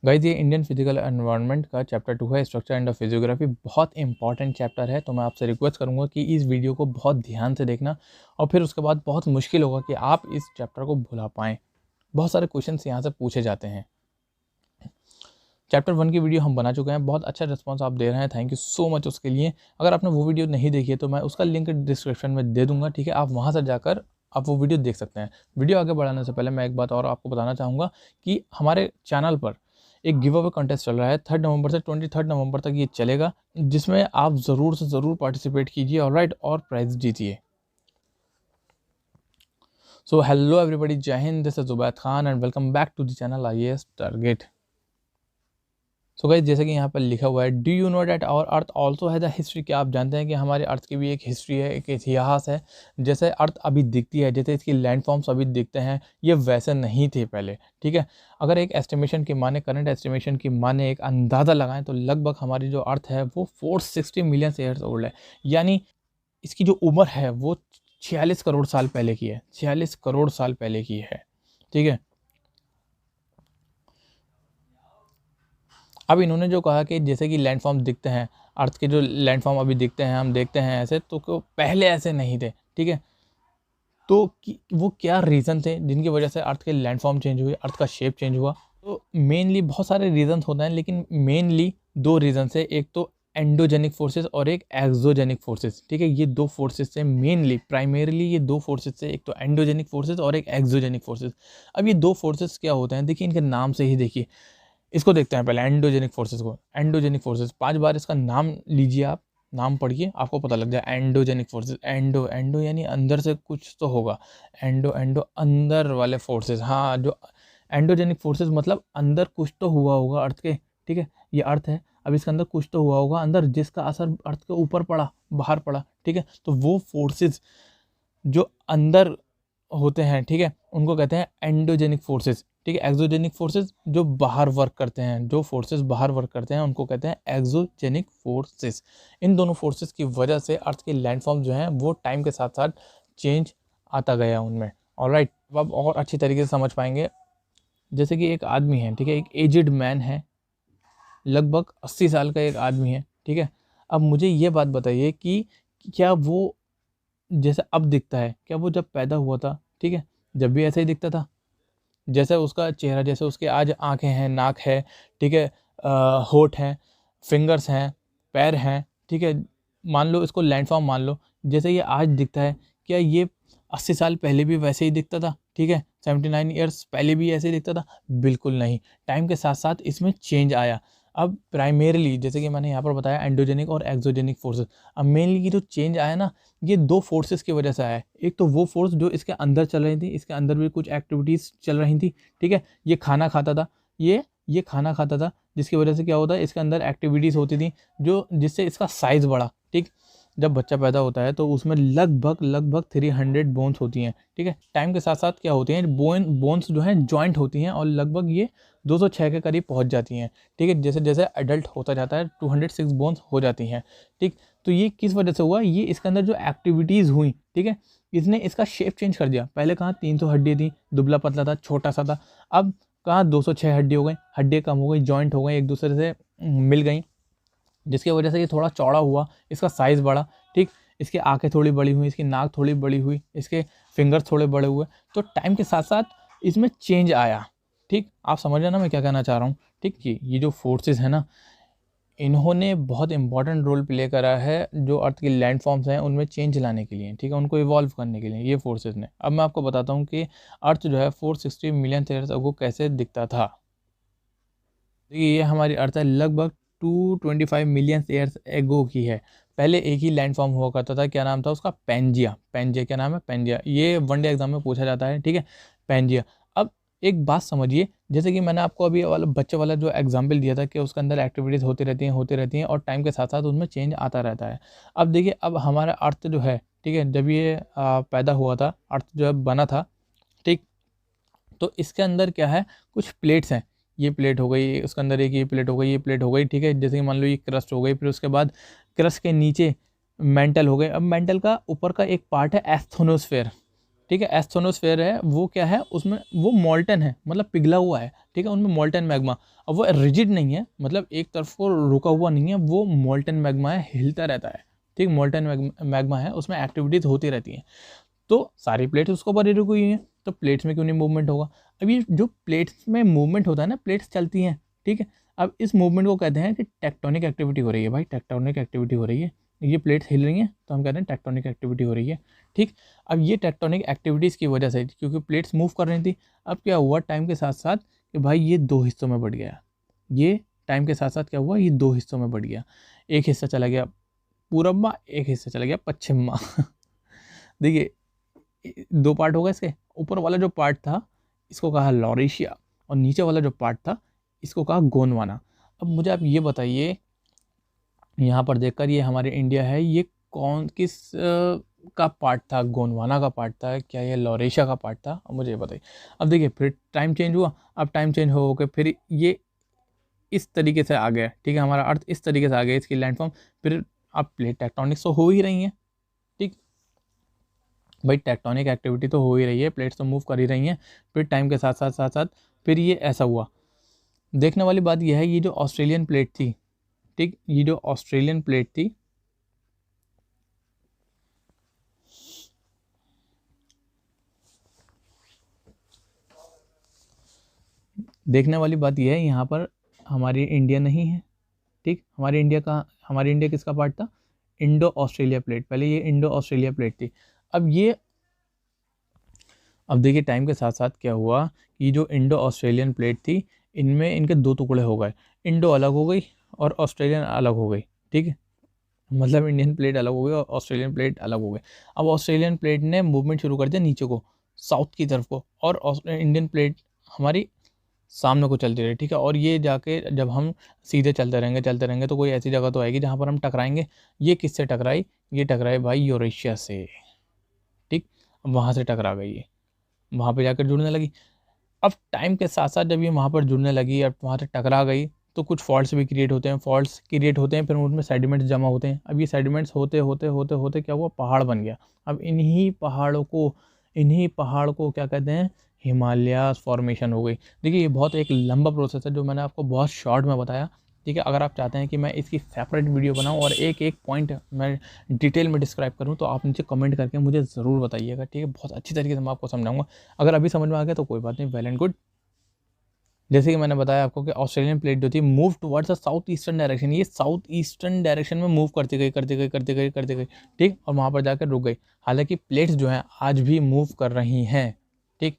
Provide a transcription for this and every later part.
Guys ये Indian physical environment का chapter 2 है, स्ट्रक्चर एंड फिजियोग्राफी। बहुत इंपॉर्टेंट चैप्टर है, तो मैं आपसे रिक्वेस्ट करूंगा कि इस वीडियो को बहुत ध्यान से देखना और फिर उसके बाद बहुत मुश्किल होगा कि आप इस चैप्टर को भुला पाएँ। बहुत सारे क्वेश्चंस यहाँ से पूछे जाते हैं। चैप्टर 1 की वीडियो हम बना चुके हैं, बहुत अच्छा रिस्पॉन्स आप दे रहे हैं, थैंक यू सो मच उसके लिए। अगर आपने वो वीडियो नहीं देखी है तो मैं उसका लिंक डिस्क्रिप्शन में दे दूंगा, ठीक है। आप वहाँ से जाकर आप वो वीडियो देख सकते हैं। वीडियो आगे बढ़ाने से पहले मैं एक बात और आपको बताना चाहूँगा कि हमारे चैनल पर एक गिव अवे कंटेस्ट चल रहा है 3 नवंबर से 23 नवंबर तक ये चलेगा, जिसमें आप ज़रूर से ज़रूर पार्टिसिपेट कीजिए ऑलराइट, और प्राइज़ जीतिए। So hello everybody, Jai Hind, this is Zubaid Khan and welcome back to the channel IAS target. So guys जैसे कि यहाँ पर लिखा हुआ है, do you know that our earth also has a history. क्या आप जानते हैं कि हमारे अर्थ की भी एक हिस्ट्री है, एक इतिहास है। जैसे अर्थ अभी दिखती है, जैसे इसकी लैंडफॉर्म्स अभी दिखते हैं, ये वैसे नहीं थे पहले, ठीक है। अगर एक एस्टिमेशन की माने, करंट एस्टिमेशन की माने, एक अंदाज़ा लगाएं तो लगभग हमारी जो अर्थ है वो 460 मिलियन ईयर्स ओल्ड है। यानी इसकी जो उम्र है वो 46 करोड़ साल पहले की है, 46 करोड़ साल पहले की है, ठीक है। अब इन्होंने जो कहा कि जैसे कि लैंडफॉर्म दिखते हैं, अर्थ के जो लैंडफॉर्म अभी दिखते हैं, हम देखते हैं ऐसे, तो पहले ऐसे नहीं थे, ठीक है। तो वो क्या रीज़न थे जिनकी वजह से अर्थ के लैंडफॉर्म चेंज हुए, अर्थ का शेप चेंज हुआ। तो मेनली बहुत सारे रीजन होते हैं, लेकिन मेनली 2 रीज़न है। एक तो एंडोजेनिक फोर्सेस और एक एक्सोजेनिक फोर्सेस, ठीक है। ये 2 फोर्सेस से मेनली, प्राइमरीली ये 2 फोर्सेस से, एक तो एंडोजेनिक फोर्सेस और एक एक्सोजेनिक फोर्सेस। अब ये 2 फोर्सेस क्या होते हैं, देखिए इनके नाम से ही देखिए। इसको देखते हैं पहले, एंडोजेनिक फोर्सेस को। एंडोजेनिक फोर्सेस 5 बार इसका नाम लीजिए, आप नाम पढ़िए, आपको पता लग जाए। एंडोजेनिक फोर्सेस, एंडो एंडो यानी अंदर से कुछ तो होगा, एंडो एंडो अंदर वाले फोर्सेस। हाँ, जो एंडोजेनिक फोर्सेस मतलब अंदर कुछ तो हुआ होगा अर्थ के, ठीक है। ये अर्थ है, अब इसके अंदर कुछ तो हुआ होगा अंदर, जिसका असर अर्थ के ऊपर पड़ा, बाहर पड़ा, ठीक है। तो वो फोर्सेस जो अंदर होते हैं, ठीक है, उनको कहते हैं एंडोजेनिक फोर्सेस, ठीक है। एक्सोजेनिक फोर्सेस जो बाहर वर्क करते हैं, जो फोर्सेस बाहर वर्क करते हैं, उनको कहते हैं एक्सोजेनिक फोर्सेस। इन दोनों फोर्सेस की वजह से अर्थ के लैंडफॉर्म जो हैं वो टाइम के साथ साथ चेंज आता गया उनमें, ऑलराइट। अब आप और अच्छी तरीके से समझ पाएंगे। जैसे कि एक आदमी है, ठीक है, एक एजड मैन है, लगभग 80 साल का एक आदमी है, ठीक है। अब मुझे ये बात बताइए कि क्या वो जैसे अब दिखता है, क्या वो जब पैदा हुआ था, ठीक है, जब भी ऐसे ही दिखता था? जैसे उसका चेहरा, जैसे उसके आज आँखें हैं, नाक है, ठीक है, होंठ हैं, फिंगर्स हैं, पैर हैं, ठीक है। मान लो इसको लैंडफॉर्म मान लो, जैसे ये आज दिखता है, क्या ये 80 साल पहले भी वैसे ही दिखता था, ठीक है? 79 ईयर्स पहले भी ऐसे ही दिखता था? बिल्कुल नहीं, टाइम के साथ साथ इसमें चेंज आया। अब प्राइमरीली जैसे कि मैंने यहाँ पर बताया, एंडोजेनिक और एक्सोजेनिक फोर्सेस। अब मेनली ये जो चेंज आया ना, ये 2 फोर्सेस की वजह से आया है। एक तो वो फोर्स जो इसके अंदर चल रही थी, इसके अंदर भी कुछ एक्टिविटीज़ चल रही थी, ठीक है। ये खाना खाता था, ये खाना खाता था, जिसकी वजह से क्या होता है, इसके अंदर एक्टिविटीज़ होती थी जो जिससे इसका साइज़ बढ़ा, ठीक। जब बच्चा पैदा होता है तो उसमें लगभग 300 बोन्स होती हैं, ठीक है। टाइम के साथ साथ क्या होती हैं, बोन्स जो हैं जॉइंट होती हैं और लगभग ये 206 के करीब पहुंच जाती हैं, ठीक है। जैसे जैसे एडल्ट होता जाता है 206 बोन्स हो जाती हैं, ठीक। तो ये किस वजह से हुआ, ये इसके अंदर जो एक्टिविटीज़ हुई, ठीक है, इसने इसका शेप चेंज कर दिया। पहले कहाँ 300 हड्डी थी, दुबला पतला था, छोटा सा था। अब कहाँ 206 हड्डी हो गई, हड्डी कम हो गई, जॉइंट हो गई, एक दूसरे से मिल गई, जिसकी वजह से ये थोड़ा चौड़ा हुआ, इसका साइज़ बढ़ा, ठीक। इसकी आंखें थोड़ी बड़ी हुई, इसकी नाक थोड़ी बड़ी हुई, इसके फिंगर्स थोड़े बड़े हुए। तो टाइम के साथ साथ इसमें चेंज आया, ठीक। आप समझ रहे ना मैं क्या कहना चाह रहा हूँ, ठीक। ये जो फोर्सेस है ना, इन्होंने बहुत इंपॉर्टेंट रोल प्ले करा है जो अर्थ की लैंड फॉर्म्स हैं उनमें चेंज लाने के लिए, ठीक है, उनको इवॉल्व करने के लिए, ये फोर्सेस ने। अब मैं आपको बताता हूँ कि अर्थ जो है 460 मिलियन ईयर्स अगो कैसे दिखता था। देखिए ये हमारी अर्थ है, लगभग 225 मिलियन ईयर्स एगो की है। पहले एक ही लैंड फॉर्म हुआ करता था, क्या नाम था उसका, पेंजिया। पेंजिया, क्या नाम है, पेंजिया। ये वनडे एग्जाम में पूछा जाता है, ठीक है, पेंजिया। अब एक बात समझिए, जैसे कि मैंने आपको अभी वाला बच्चे वाला जो एग्जाम्पल दिया था कि उसके अंदर एक्टिविटीज़ होती रहती हैं और टाइम के साथ साथ उनमें चेंज आता रहता है। अब देखिए, अब हमारा अर्थ जो है, ठीक है, जब ये पैदा हुआ था, अर्थ जो है बना था, ठीक। तो इसके अंदर क्या है, कुछ प्लेट्स हैं। ये प्लेट हो गई, उसके अंदर एक ये प्लेट हो गई, ये प्लेट हो गई, ठीक है। जैसे कि मान लो ये क्रस्ट हो गई, फिर उसके बाद क्रस्ट के नीचे मेंटल हो गए। अब मेंटल का ऊपर का एक पार्ट है एस्थोनोस्फेयर, ठीक है। एस्थोनोस्फेयर है वो क्या है, उसमें वो मॉल्टन है, मतलब पिघला हुआ है, ठीक है, उनमें मॉल्टन मैग्मा। अब वो रिजिड नहीं है, मतलब एक तरफ को रुका हुआ नहीं है, वो मॉल्टन मैग्मा है, हिलता रहता है, ठीक, मॉल्टन मैग्मा है, उसमें एक्टिविटीज होती रहती हैं। तो सारी प्लेट्स उसको ऊपर ही रुकी हुई हैं, तो प्लेट्स में क्यों नहीं मूवमेंट होगा। अब ये जो प्लेट्स में मूवमेंट होता है ना, प्लेट्स चलती हैं, ठीक है। अब इस मूवमेंट को कहते हैं कि टेक्टोनिक एक्टिविटी हो रही है भाई, टेक्टोनिक एक्टिविटी हो रही है, ये प्लेट्स हिल रही हैं तो हम कहते हैं टेक्टोनिक एक्टिविटी हो रही है, ठीक। अब ये टेक्टोनिक एक्टिविटीज़ की वजह से, क्योंकि प्लेट्स मूव कर रही थी, अब क्या हुआ टाइम के साथ साथ कि भाई ये दो हिस्सों में बढ़ गया, ये टाइम के साथ साथ क्या हुआ, ये दो हिस्सों में बढ़ गया। एक हिस्सा चला गया पूरब में, एक हिस्सा चला गया पश्चिम में। देखिए दो पार्ट होगा इसके, ऊपर वाला जो पार्ट था इसको कहा लॉरेशिया, और नीचे वाला जो पार्ट था इसको कहा गोंडवाना। अब मुझे आप ये बताइए, यहाँ पर देखकर ये हमारे इंडिया है, ये कौन किस का पार्ट था, गोंडवाना का पार्ट था, क्या ये लॉरेशिया का पार्ट था, अब मुझे ये बताइए। अब देखिए फिर टाइम चेंज हुआ, अब टाइम चेंज हो के फिर ये इस तरीके से आ गया, ठीक है, हमारा अर्थ इस तरीके से आ गया, इसकी लैंडफॉर्म। फिर अब प्लेट टेक्टोनिक्स तो हो ही रही हैं, ठीक भाई, टेक्टोनिक एक्टिविटी तो हो ही रही है, प्लेट्स तो मूव कर ही रही हैं। फिर टाइम के साथ साथ साथ साथ फिर ये ऐसा हुआ। देखने वाली बात यह है, ये जो ऑस्ट्रेलियन प्लेट थी, ठीक, ये जो ऑस्ट्रेलियन प्लेट थी, देखने वाली बात यह है, यहाँ पर हमारी इंडिया नहीं है, ठीक, हमारी इंडिया किसका पार्ट था, इंडो ऑस्ट्रेलिया प्लेट, पहले ये इंडो ऑस्ट्रेलिया प्लेट थी। अब ये, अब देखिए टाइम के साथ साथ क्या हुआ कि जो इंडो ऑस्ट्रेलियन प्लेट थी, इनमें इनके दो टुकड़े हो गए, इंडो अलग हो गई और ऑस्ट्रेलियन अलग हो गई, ठीक है, मतलब इंडियन प्लेट अलग हो गई और ऑस्ट्रेलियन प्लेट अलग हो गई। अब ऑस्ट्रेलियन प्लेट ने मूवमेंट शुरू कर दिया नीचे को, साउथ की तरफ को, और इंडियन प्लेट हमारी सामने को चलती रही, ठीक है। और ये जाके जब हम सीधे चलते रहेंगे तो कोई ऐसी जगह तो आएगी जहाँ पर हम टकराएंगे। ये किससे टकराई, ये टकराई भाई यूरेशिया से, ठीक, वहाँ से टकरा गई ये, वहाँ पे जाकर जुड़ने लगी। अब टाइम के साथ साथ जब ये वहाँ पर जुड़ने लगी, अब वहाँ से टकरा गई, तो कुछ फॉल्ट्स भी क्रिएट होते हैं, फॉल्ट्स क्रिएट होते हैं, फिर उनमें सेडिमेंट्स जमा होते हैं। अब ये सेडिमेंट्स होते होते होते होते क्या हुआ, पहाड़ बन गया। अब इन्हीं पहाड़ को क्या कहते हैं, हिमालयास फॉर्मेशन हो गई। देखिए ये बहुत एक लंबा प्रोसेस है जो मैंने आपको बहुत शॉर्ट में बताया, ठीक है। अगर आप चाहते हैं कि मैं इसकी सेपरेट वीडियो बनाऊं और एक एक पॉइंट मैं डिटेल में डिस्क्राइब करूं, तो आप नीचे कमेंट करके मुझे ज़रूर बताइएगा, ठीक है। बहुत अच्छी तरीके से मैं आपको समझाऊंगा। अगर अभी समझ में आ गया तो कोई बात नहीं, वेल एंड गुड। जैसे कि मैंने बताया आपको कि ऑस्ट्रेलियन प्लेट जो थी move towards the south eastern direction, ये साउथ ईस्टर्न डायरेक्शन में मूव करती गई, ठीक, और वहाँ पर जाकर रुक गई। हालांकि प्लेट्स जो हैं आज भी मूव कर रही हैं, ठीक,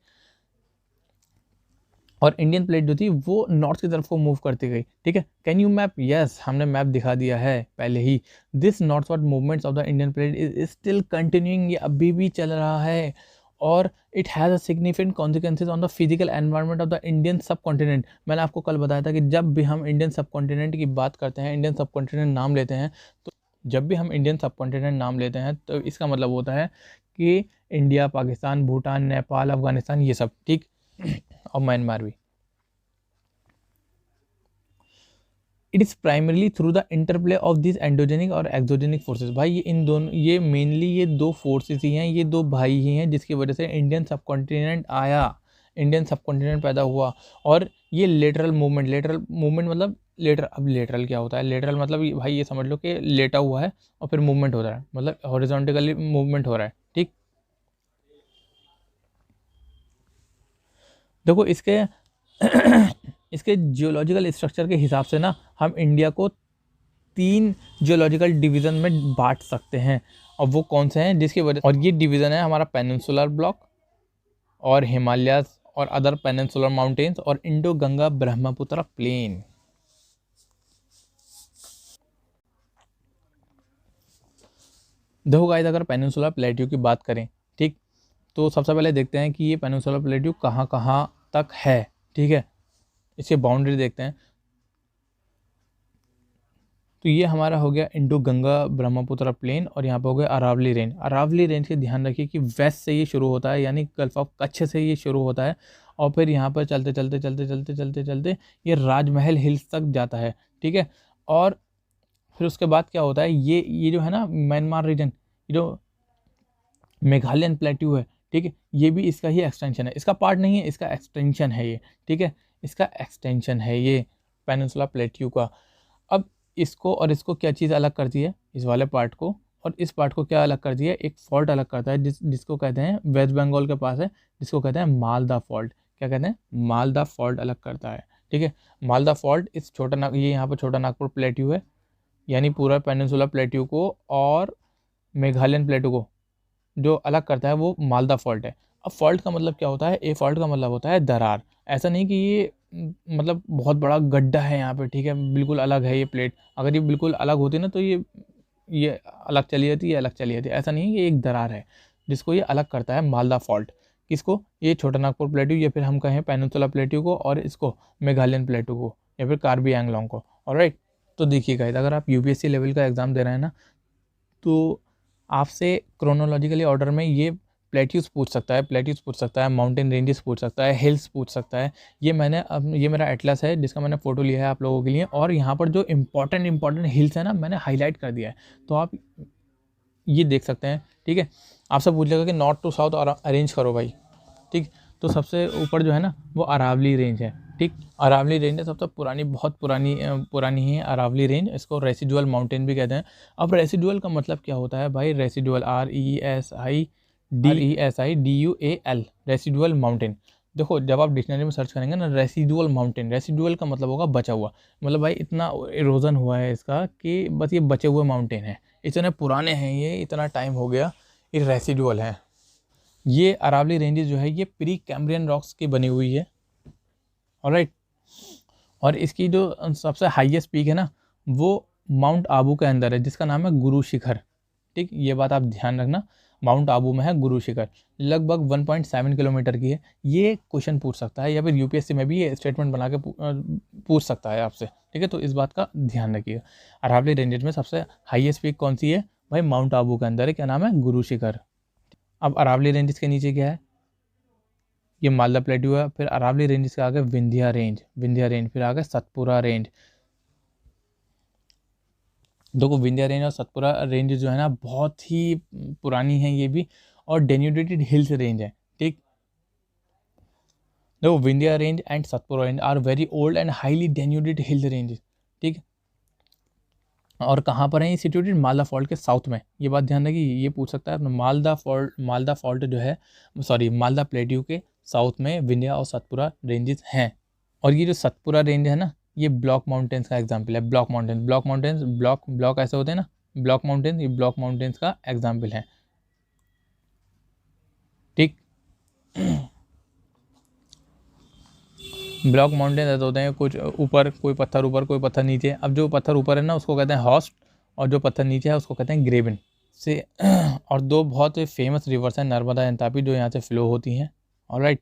और इंडियन प्लेट जो थी वो नॉर्थ की तरफ को मूव करती गई, ठीक है। कैन यू मैप, यस, हमने मैप दिखा दिया है पहले ही। This northward movements of the Indian plate is still continuing, ये अभी भी चल रहा है, और it has a significant consequences on the physical environment of the Indian subcontinent. मैंने आपको कल बताया था कि जब भी हम इंडियन सब कॉन्टिनेंट की बात करते हैं, इंडियन सब कॉन्टिनेंट नाम लेते हैं, तो जब भी हम इंडियन सब कॉन्टिनेंट नाम लेते हैं तो इसका मतलब होता है कि इंडिया, पाकिस्तान, भूटान, नेपाल, अफगानिस्तान, ये सब, ठीक, और म्यांमार भी। It is primarily through the interplay of this endogenic और एक्सोजेनिक फोर्सेस। भाई ये इन दोनों, ये मेनली ये दो फोर्सेस ही हैं, ये दो भाई ही हैं, जिसकी वजह से इंडियन सबकॉन्टिनेंट आया, इंडियन सबकॉन्टिनेंट पैदा हुआ। और ये लेटरल मूवमेंट मतलब अब लेटरल क्या होता है, लेटरल मतलब भाई ये समझ लो कि लेटा हुआ है और फिर मूवमेंट हो रहा है, मतलब हॉरिजॉन्टली मूवमेंट हो रहा है, ठीक। देखो इसके इसके जियोलॉजिकल स्ट्रक्चर के हिसाब से ना, हम इंडिया को 3 जियोलॉजिकल डिवीज़न में बांट सकते हैं, और वो कौन से हैं, जिसकी वजह, और ये डिवीज़न है हमारा पेनिनसुलर ब्लॉक, और हिमालयास और अदर पेनिनसुलर माउंटेन्स, और इंडो गंगा ब्रह्मपुत्र प्लेन। देखो गाइस, अगर पेनिनसुलर प्लेट्यू की बात करें, ठीक, तो सबसे पहले देखते हैं कि ये पेनिनसुलर प्लेट्यू कहाँ कहाँ तक है, ठीक है, इसकी बाउंड्री देखते हैं। तो ये हमारा हो गया इंडो गंगा ब्रह्मपुत्र प्लेन, और यहाँ पे हो गया अरावली रेंज। अरावली रेंज के ध्यान रखिए कि वेस्ट से ये शुरू होता है, यानी गल्फ ऑफ कच्छ से ये शुरू होता है, और फिर यहाँ पर चलते चलते चलते चलते चलते चलते ये राजमहल हिल्स तक जाता है, ठीक है। और फिर उसके बाद क्या होता है, ये जो है ना म्यांमार रीजन, ये जो मेघालयन प्लेट्यू है, ठीक है, ये भी इसका ही एक्सटेंशन है, इसका पार्ट नहीं है, इसका एक्सटेंशन है ये, ठीक है, इसका एक्सटेंशन है ये पेनिनसुला प्लेट्यू का। अब इसको और इसको क्या चीज़ अलग करती है, इस वाले पार्ट को और इस पार्ट को क्या अलग करती है, एक फॉल्ट अलग करता है जिसको कहते हैं, वेस्ट बंगाल के पास है, जिसको कहते हैं मालदा फॉल्ट। क्या कहते हैं, मालदा फॉल्ट अलग करता है, ठीक है। मालदा फॉल्ट इस ये यहाँ पर छोटा नागपुर प्लेट्यू है, यानी पूरा पेनिनसुला प्लेट्यू को और मेघालयन प्लेट्यू को जो अलग करता है वो मालदा फॉल्ट है। अब फॉल्ट का मतलब क्या होता है, ए फॉल्ट का मतलब होता है दरार। ऐसा नहीं कि ये मतलब बहुत बड़ा गड्ढा है यहाँ पे, ठीक है, बिल्कुल अलग है ये प्लेट। अगर ये बिल्कुल अलग होती ना तो ये अलग चली जाती, ये अलग चली जाती, ऐसा नहीं है, ये एक दरार है जिसको ये अलग करता है मालदा फॉल्ट। किसको, ये छोटा नागपुर प्लेट्यू या फिर हम कहें पेनिनसुला प्लेट्यू को, और इसको मेघालयन प्लेट्यू को या फिर कार्बी एंगलोंग को। ऑलराइट, तो देखिए गाइस, अगर आप यूपीएससी लेवल का एग्ज़ाम दे रहे हैं ना, तो आपसे क्रोनोलॉजिकली ऑर्डर में ये प्लेट्यूज पूछ सकता है, प्लेट्यूज पूछ सकता है, माउंटेन रेंजेस पूछ सकता है, हिल्स पूछ सकता है। ये मेरा एटलस है जिसका मैंने फ़ोटो लिया है आप लोगों के लिए, और यहाँ पर जो इंपॉर्टेंट हिल्स है ना, मैंने हाईलाइट कर दिया है, तो आप ये देख सकते हैं, ठीक है। आपसे पूछ लेगा कि नॉर्थ टू साउथ अरेंज करो भाई, ठीक। तो सबसे ऊपर जो है ना वो अरावली रेंज है, ठीक। अरावली रेंज है सबसे पुरानी, बहुत पुरानी है अरावली रेंज, इसको रेसिडुअल माउंटेन भी कहते हैं। अब रेसिडुअल का मतलब क्या होता है भाई, रेसिडुअल RESIDUAL, रेसिडुअल माउंटेन। देखो जब आप डिक्शनरी में सर्च करेंगे ना रेसिडुअल माउंटेन, रेसिडुअल का मतलब होगा बचा हुआ, मतलब भाई इतना इरोजन हुआ है इसका कि बस ये बचे हुए माउंटेन है, इतने पुराने हैं ये, इतना टाइम हो गया, ये रेसिडुअल है। ये अरावली रेंजेस जो है ये प्री कैम्ब्रियन रॉक्स की बनी हुई है, ऑलराइट। और इसकी जो सबसे हाईएस्ट पीक है ना वो माउंट आबू के अंदर है, जिसका नाम है गुरु शिखर, ठीक। ये बात आप ध्यान रखना, माउंट आबू में है गुरु शिखर, लगभग 1.7 किलोमीटर की है। ये क्वेश्चन पूछ सकता है या फिर यूपीएससी में भी ये स्टेटमेंट बना के पूछ सकता है आपसे, ठीक है। तो इस बात का ध्यान रखिएगा। अरावली रेंजेस में सबसे हाईएस्ट पीक कौन सी है भाई, माउंट आबू के अंदर है, क्या नाम है, गुरु शिखर। अब अरावली रेंजेस के नीचे क्या है, ये मालदा प्लेट्यू है, फिर अरावली रेंज के आगे विंध्या रेंज, फिर आगे सतपुरा रेंज। देखो विंध्या रेंज और सतपुरा रेंज जो है ना बहुत ही पुरानी है ये भी, और डेन्यूडेटेड हिल्स रेंज है, ठीक। देखो Vindhya range and Satpura range are very old and highly denuded hills range, ठीक। और कहाँ पर है ये सिचुएटेड, मालदा फॉल्ट के साउथ में, ये बात ध्यान रखिए, ये पूछ सकता है। मालदा फॉल्ट जो है, सॉरी मालदा प्लेट्यू के साउथ में विंध्या और सतपुरा रेंजेस हैं। और ये जो सतपुरा रेंज है ना ये ब्लॉक माउंटेन्स का एग्जाम्पल है, ब्लॉक ऐसे होते हैं ना, ब्लॉक माउंटेन्स, ये ब्लॉक माउंटेन्स का एग्जाम्पल है, ठीक। ब्लॉक माउंटेन ऐसे होते हैं, कुछ ऊपर कोई पत्थर ऊपर कोई पत्थर नीचे। अब जो पत्थर ऊपर है ना उसको कहते हैं हॉस्ट, और जो पत्थर नीचे है उसको कहते हैं ग्रेवन से। और दो बहुत फेमस रिवर्स हैं, नर्मदा एंड तापी, जो यहाँ से फ्लो होती हैं, ऑलराइट।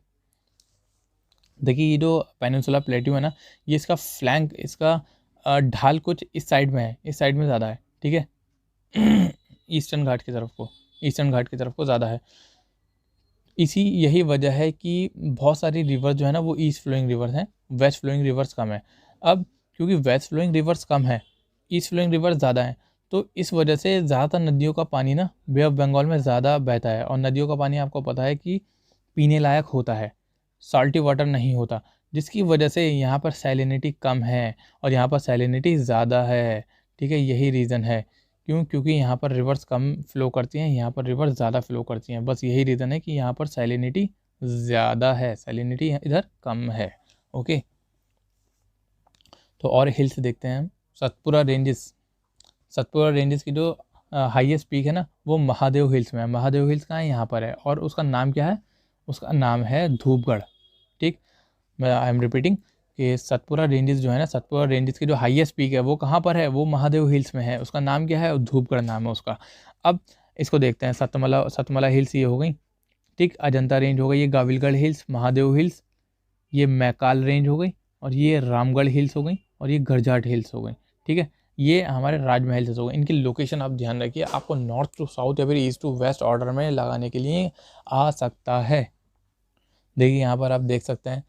देखिए ये जो पेनिनसुला प्लेट्यू है ना, ये इसका फ्लैंक, इसका ढाल कुछ इस साइड में है, इस साइड में ज़्यादा है, ठीक है। ईस्टर्न घाट की तरफ को ज़्यादा है। यही वजह है कि बहुत सारी रिवर्स जो है ना वो ईस्ट फ्लोइंग रिवर्स हैं, वेस्ट फ्लोइंग रिवर्स कम है। अब क्योंकि वेस्ट फ्लोइंग रिवर्स कम है, ईस्ट फ्लोइंग रिवर्स ज़्यादा है, तो इस वजह से ज़्यादातर नदियों का पानी ना बे ऑफ बंगाल में ज़्यादा बहता है। और नदियों का पानी आपको पता है कि पीने लायक होता है, साल्टी वाटर नहीं होता, जिसकी वजह से यहाँ पर सैलिनिटी कम है और यहाँ पर सैलिनिटी ज़्यादा है, ठीक है। यही रीज़न है, क्योंकि यहाँ पर रिवर्स कम फ्लो करती हैं, यहाँ पर रिवर्स ज़्यादा फ्लो करती हैं, बस यही रीज़न है कि यहाँ पर सैलिनिटी ज़्यादा है, सैलिनिटी इधर कम है, ओके। तो और हिल्स देखते हैं हम। सतपुरा रेंजेस की जो हाईएस्ट पीक है ना वो महादेव हिल्स में है। महादेव हिल्स कहाँ है, यहाँ पर है, और उसका नाम क्या है, उसका नाम है धूपगढ़, ठीक। मैं आई एम रिपीटिंग कि सतपुरा रेंजेस जो है ना, सतपुरा रेंजेस की जो हाईएस्ट पीक है वो कहाँ पर है, वो महादेव हिल्स में है, उसका नाम क्या है, धूपगढ़ नाम है उसका। अब इसको देखते हैं, सतमला हिल्स ये हो गई, ठीक। अजंता रेंज हो गई, ये गाविलगढ़ हिल्स, महादेव हिल्स, ये मैकाल रेंज हो गई, और ये रामगढ़ हिल्स हो गई, और ये गरजाट हिल्स हो गई, ठीक है। ये हमारे राजमहल हिल्स हो गए। इनकी लोकेशन आप ध्यान रखिए, आपको नॉर्थ टू साउथ या फिर ईस्ट टू वेस्ट ऑर्डर में लगाने के लिए आ सकता है। देखिए यहाँ पर आप देख सकते हैं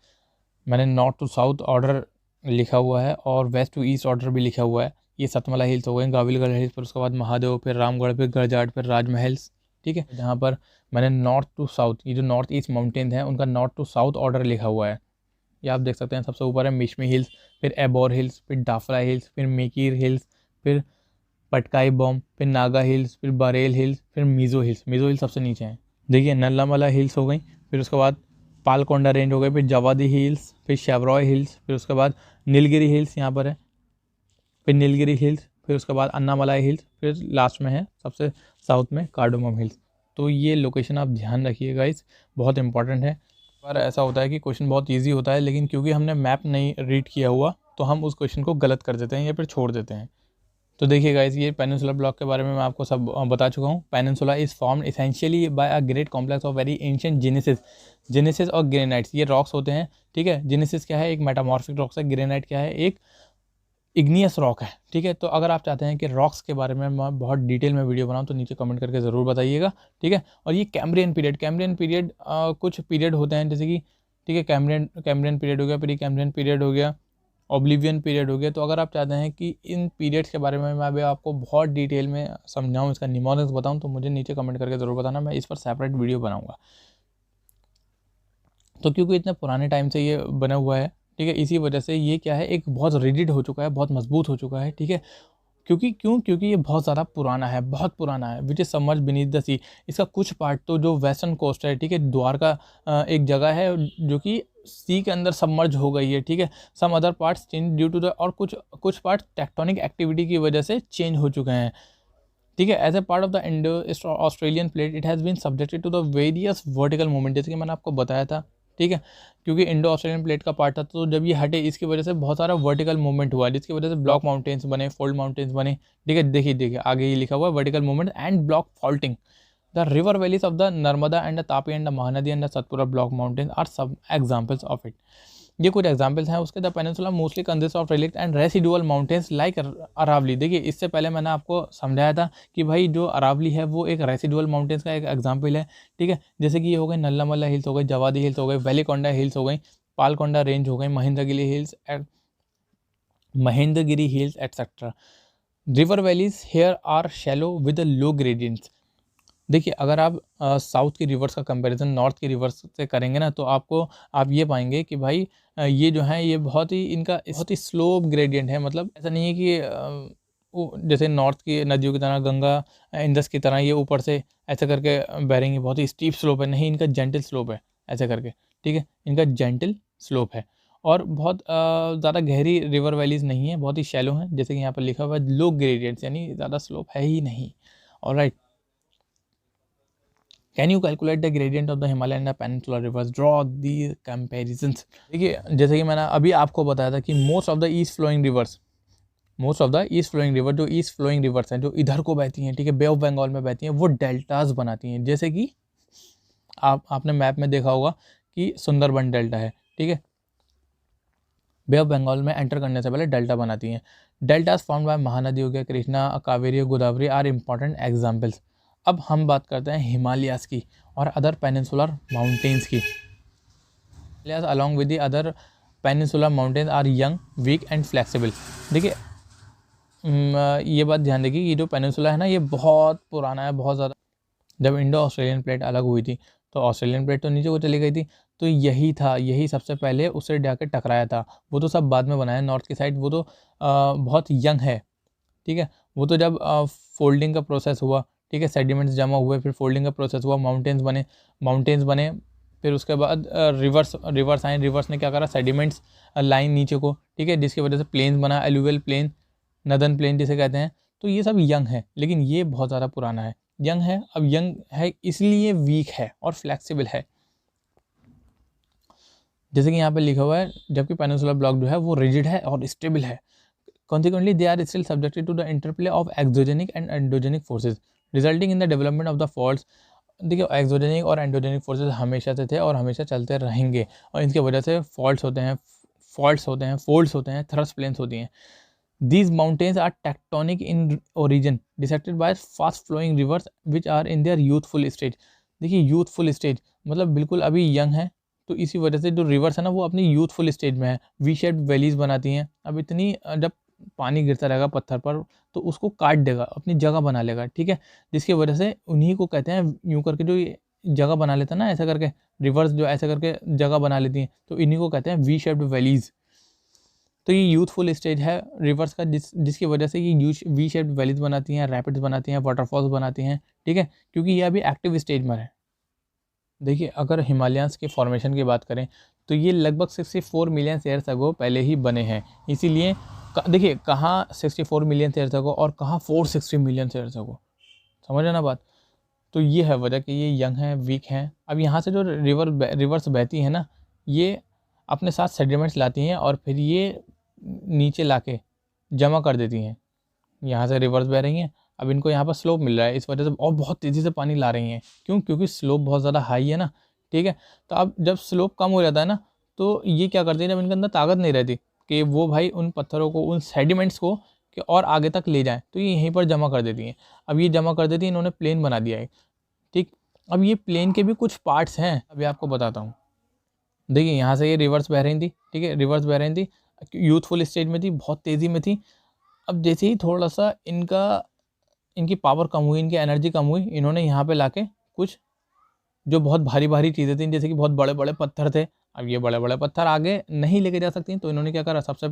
मैंने नॉर्थ टू साउथ ऑर्डर लिखा हुआ है और वेस्ट टू ईस्ट ऑर्डर भी लिखा हुआ है। ये सतमला हिल्स हो गए, गाविलगढ़ हिल्स, फिर उसके बाद महादेव, फिर रामगढ़, फिर गरजाट, फिर राजमहल्स, ठीक है। जहाँ पर मैंने नॉर्थ टू साउथ, ये जो नॉर्थ ईस्ट माउंटेन है उनका नॉर्थ टू साउथ ऑर्डर लिखा हुआ है, ये आप देख सकते हैं। सबसे ऊपर है मिशमी हिल्स, फिर एबोर हिल्स, फिर डाफरा हिल्स, फिर मेकीर हिल्स, फिर पटकाई बॉम, फिर नागा हिल्स, फिर बरेल हिल्स, फिर मीज़ो हिल्स। मीज़ो हिल्स सबसे नीचे है, देखिए नल्लामला हिल्स हो गई, फिर उसके बाद पालकोंडा रेंज हो गई, फिर जवादी हिल्स, फिर शेवरॉय हिल्स, फिर उसके बाद नीलगिरी हिल्स यहाँ पर है, फिर नीलगिरी हिल्स, फिर उसके बाद अन्नामलाई हिल्स, फिर लास्ट में है सबसे साउथ में कार्डोमम हिल्स। तो ये लोकेशन आप ध्यान रखिएगा, इस बहुत इंपॉर्टेंट है। पर ऐसा होता है कि क्वेश्चन बहुत इजी होता है, लेकिन क्योंकि हमने मैप नहीं रीड किया हुआ तो हम उस क्वेश्चन को गलत कर देते हैं या फिर छोड़ देते हैं। तो देखिए गाइस, ये पेनिनसुला ब्लॉक के बारे में मैं आपको सब बता चुका हूँ। Peninsula is formed essentially by a great complex of very ancient genesis और ग्रेनाइट्स। ये रॉक्स होते हैं, ठीक है। जेनेसिस क्या है, एक मेटामॉर्फिक रॉक्स है। ग्रेनाइट क्या है, एक इग्नियस रॉक है, ठीक है। तो अगर आप चाहते हैं कि रॉक्स के बारे में मैं बहुत डिटेल में वीडियो बनाऊं तो नीचे कमेंट करके ज़रूर बताइएगा, ठीक है। और ये कैम्ब्रियन पीरियड कुछ पीरियड होते हैं जैसे कि, ठीक है, कैम्ब्रियन पीरियड हो गया, प्री कैम्ब्रियन पीरियड हो गया, ओब्लिवियन पीरियड हो गया। तो अगर आप चाहते हैं कि इन पीरियड्स के बारे में मैं अभी आपको बहुत डिटेल में समझाऊं, इसका निमोनिक्स बताऊं, तो मुझे नीचे कमेंट करके ज़रूर बताना, मैं इस पर सेपरेट वीडियो बनाऊंगा। तो क्योंकि इतने पुराने टाइम से ये बना हुआ है, ठीक है, इसी वजह से ये क्या है, एक बहुत रिजिड हो चुका है, बहुत मजबूत हो चुका है, ठीक है। क्योंकि ये बहुत ज़्यादा पुराना है, बहुत पुराना है, which is submerge beneath the sea. इसका कुछ पार्ट तो जो वेस्टर्न कोस्ट है, ठीक है, द्वारका एक जगह है जो कि सी के अंदर सबमर्ज हो गई है, ठीक है। Some other parts change due to the, और कुछ पार्ट टेक्टोनिक एक्टिविटी की वजह से चेंज हो चुके हैं, ठीक है। As a part of the Indo Australian plate it has been subjected to the various vertical movement, जैसे कि मैंने आपको बताया था, ठीक है। क्योंकि इंडो ऑस्ट्रेलियन प्लेट का पार्ट था, तो जब ये हटे इसकी वजह से बहुत सारा वर्टिकल मूवमेंट हुआ, जिसकी वजह से ब्लॉक माउंटेन्स बने, फोल्ड माउंटेन्स बने, ठीक है। देखिए आगे ये लिखा हुआ है, vertical movement and block faulting. The river valleys of the Narmada and the Tapi and the Mahanadi and the Satpura block mountains are सब एग्जाम्पल्स ऑफ इट। ये कुछ एग्जाम्पल्स हैं उसके। The peninsula mostly consist of relict and residual mountains like Aravali. देखिए इससे पहले मैंने आपको समझाया था कि भाई जो अरावली है वो एक रेसिडुअल माउंटेन्स का एक एग्जाम्पल है, ठीक है। जैसे कि ये हो गए नल्लामला हिल्स हो गए, जवादी हिल्स हो गए, वेलीकोंडा हिल्स हो गई, पालकोंडा रेंज हो गई, Mahendragiri hills etcetera. River valleys here are shallow with low gradients. देखिए अगर आप साउथ की रिवर्स का कंपैरिजन नॉर्थ की रिवर्स से करेंगे ना, तो आप ये पाएंगे कि भाई ये जो है ये बहुत ही स्लोप ग्रेडियंट है। मतलब ऐसा नहीं है कि जैसे नॉर्थ की नदियों की तरह, गंगा इंदस की तरह ये ऊपर से ऐसे करके बह रही है, बहुत ही स्टीप स्लोप है। नहीं, इनका जेंटल स्लोप है ऐसे करके, ठीक है। इनका जेंटल स्लोप है और बहुत ज़्यादा गहरी रिवर वैलीज नहीं है, बहुत ही शैलो हैं, जैसे कि यहाँ पर लिखा हुआ है लो ग्रेडियंट्स, यानी ज़्यादा स्लोप है ही नहीं। Alright, can you calculate the gradient of the Himalaya and the peninsular rivers, draw the comparisons. देखिए जैसे कि मैंने अभी आपको बताया था कि most of the east flowing rivers जो ईस्ट फ्लोइंग रिवर्स हैं, जो इधर को बहती हैं, ठीक है, बे ऑफ बंगाल में बहती हैं, वो डेल्टाज बनाती हैं। जैसे कि आपने मैप में देखा होगा कि सुंदरबन डेल्टा है, ठीक है, बे ऑफ बंगाल में एंटर करने से पहले डेल्टा बनाती हैं। डेल्टाज फॉर्म्ड बाय महानदी हो गया, Krishna, Kaveri, Godavari are important examples. अब हम बात करते हैं हिमालयास की और अदर पेनिनसुलर माउंटेन्स की। Himalayas along with the other peninsular mountains are young, weak and flexible. देखिए ये बात ध्यान रखिए, ये जो पेनिनसुला है ना, ये बहुत पुराना है, बहुत ज़्यादा। जब इंडो ऑस्ट्रेलियन प्लेट अलग हुई थी तो ऑस्ट्रेलियन प्लेट तो नीचे को चली गई थी, तो यही सबसे पहले उससे जाकर टकराया था। वो तो सब बाद में बनाया, नॉर्थ की साइड वो तो बहुत यंग है, ठीक है। वो तो जब फोल्डिंग का प्रोसेस हुआ, ठीक है, सेडिमेंट्स जमा हुए, फिर फोल्डिंग का प्रोसेस हुआ, माउंटेन्स बने, फिर उसके बाद रिवर्स आए। रिवर्स ने क्या करा, सेडिमेंट्स लाइन नीचे को, ठीक है, जिसकी वजह से प्लेन्स बना, एलुवियल प्लेन, नदर्न प्लेन जिसे कहते हैं। तो ये सब यंग है, लेकिन ये बहुत ज़्यादा पुराना है, यंग है। अब यंग है इसलिए वीक है और फ्लेक्सिबल है, जैसे कि यहाँ पे लिखा हुआ है, जबकि पेनिनसुलर ब्लॉक जो है वो रिजिड है और स्टेबल है। Consequently, they are still subjected to the interplay of exogenic and endogenic forces, resulting in the development of the faults. देखिए एक्सोजेनिक और एंडोजेनिक फोर्सेस हमेशा से थे और हमेशा चलते रहेंगे, और इनकी वजह से फोल्ड्स होते हैं, थ्रस्ट प्लेन्स होती हैं। These mountains are tectonic in origin, dissected by fast flowing rivers which are in their youthful stage. देखिए यूथफुल स्टेज मतलब बिल्कुल अभी यंग है, तो इसी वजह से जो रिवर्स है ना वो अपनी यूथफुल स्टेज में है, वी शेप्ड वैलीज बनाती हैं। अब इतनी जब पानी गिरता रहेगा पत्थर पर तो उसको काट देगा, अपनी जगह बना लेगा, ठीक है। जिसकी वजह से उन्हीं को कहते हैं, यूँ करके जो ये जगह बना लेता है ना, ऐसा करके रिवर्स जो ऐसे करके जगह बना लेती हैं, तो इन्हीं को कहते हैं वी शेप्ड वैलीज़। तो ये यूथफुल स्टेज है रिवर्स का, जिसकी वजह से ये वी शेप्ड वैलीज बनाती हैं, रैपिड्स बनाती हैं, वाटरफॉल्स बनाती हैं, ठीक है, क्योंकि ये अभी एक्टिव स्टेज में है। देखिए अगर हिमालयंस के फॉर्मेशन की बात करें तो ये लगभग 64 मिलियन ईयर्स अगो पहले ही बने हैं। इसीलिए देखिए कहाँ 64 मिलियन ईयर्स अगो और कहाँ 460 मिलियन ईयर्स अगो, समझ ना बात। तो ये है वजह कि ये यंग हैं, वीक हैं। अब यहाँ से जो रिवर्स बहती हैं ना, ये अपने साथ सेडिमेंट्स लाती हैं और फिर ये नीचे लाके जमा कर देती हैं। यहाँ से रिवर्स बह रही हैं, अब इनको यहाँ पर स्लोप मिल रहा है, इस वजह से और बहुत तेज़ी से पानी ला रही हैं। क्यों? क्योंकि स्लोप बहुत ज़्यादा हाई है ना, ठीक है। तो अब जब स्लोप कम हो जाता है ना, तो ये क्या करती है, जब इनके अंदर ताकत नहीं रहती कि वो भाई उन पत्थरों को, उन सेडिमेंट्स को कि और आगे तक ले जाएँ, तो ये यहीं पर जमा कर देती हैं। अब ये जमा कर देती हैं, इन्होंने प्लेन बना दिया है, ठीक। अब ये प्लेन के भी कुछ पार्ट्स हैं, अभी आपको बताता हूँ। देखिए यहाँ से ये रिवर्स बह रही थी, ठीक है, रिवर्स बह रही थी, यूथफुल स्टेज में थी, बहुत तेज़ी में थी। अब जैसे ही थोड़ा सा इनकी पावर कम हुई, इनकी एनर्जी कम हुई, इन्होंने यहाँ पे लाके कुछ जो बहुत भारी भारी चीज़ें थी, जैसे कि बहुत बड़े बड़े पत्थर थे, अब ये बड़े बड़े पत्थर आगे नहीं लेके जा सकती, तो इन्होंने क्या करा, सबसे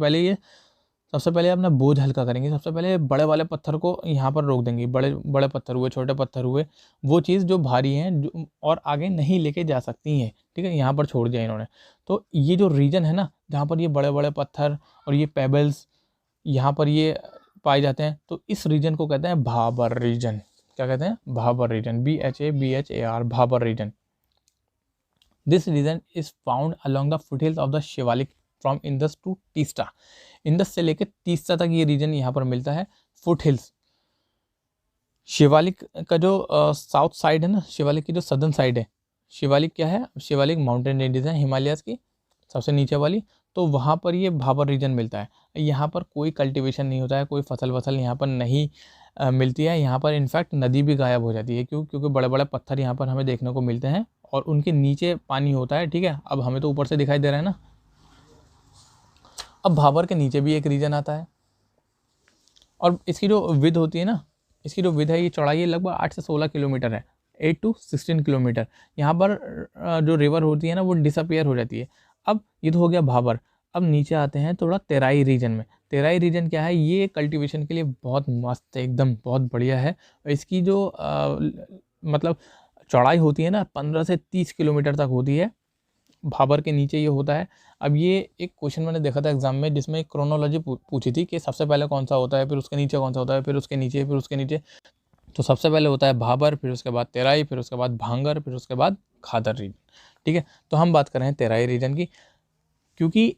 पहले अपना बोझ हल्का करेंगे, सबसे पहले बड़े वाले पत्थर को यहाँ पर रोक देंगी। बड़े बड़े पत्थर हुए, छोटे पत्थर हुए, वो चीज़ जो भारी हैं जो और आगे नहीं लेके जा सकती हैं, ठीक है, यहाँ पर छोड़ दिया इन्होंने। तो ये जो रीजन है ना, जहाँ पर ये बड़े बड़े पत्थर और ये पेबल्स यहाँ पर ये पाए जाते हैं, तो इस रीजन को कहते हैं भाबर रीजन। क्या कहते हैं? Bhabar region, BHAR, Bhabar region. This region is found along the foothills of the Shiwalik from Indus to Teesta. Indus से लेकर तीस्ता तक ये रीजन यहाँ पर मिलता है, फुटहिल्स। शिवालिक का जो साउथ साइड है ना, शिवालिक की जो सदर्न साइड है, शिवालिक क्या है, शिवालिक माउंटेन रेंजेस है हिमालयाज की सबसे नीचे वाली, तो वहाँ पर ये भाबर रीजन मिलता है। यहाँ पर कोई कल्टीवेशन नहीं होता है, कोई फसल वसल यहाँ पर नहीं मिलती है। यहाँ पर इनफैक्ट नदी भी गायब हो जाती है। क्यों? क्योंकि बड़े बड़े पत्थर यहाँ पर हमें देखने को मिलते हैं और उनके नीचे पानी होता है, ठीक है। अब हमें तो ऊपर से दिखाई दे रहा है ना। अब भाबर के नीचे भी एक रीजन आता है और इसकी जो विड्थ होती है ना, इसकी जो विड्थ है, ये चौड़ाई है लगभग 8 से 16 किलोमीटर है, 8 to 16 किलोमीटर। यहाँ पर जो रिवर होती है ना, वो डिसअपियर हो जाती है। अब ये तो हो गया भाबर। अब नीचे आते हैं थोड़ा तेराई रीजन में। तेराई रीजन क्या है, ये कल्टीवेशन के लिए बहुत मस्त है, एकदम बहुत बढ़िया है। इसकी जो मतलब चौड़ाई होती है ना, 15 से 30 किलोमीटर तक होती है। भाबर के नीचे ये होता है। अब ये एक क्वेश्चन मैंने देखा था एग्जाम में, जिसमें क्रोनोलॉजी पूछी थी कि सबसे पहले कौन सा होता है, फिर उसके नीचे कौन सा होता है, फिर उसके नीचे, फिर उसके नीचे। तो सबसे पहले होता है भाबर, फिर उसके बाद तेराई, फिर उसके बाद भांगर, फिर उसके बाद खादर रीजन, ठीक है। तो हम बात कर रहे हैं तेराई रीजन की, क्योंकि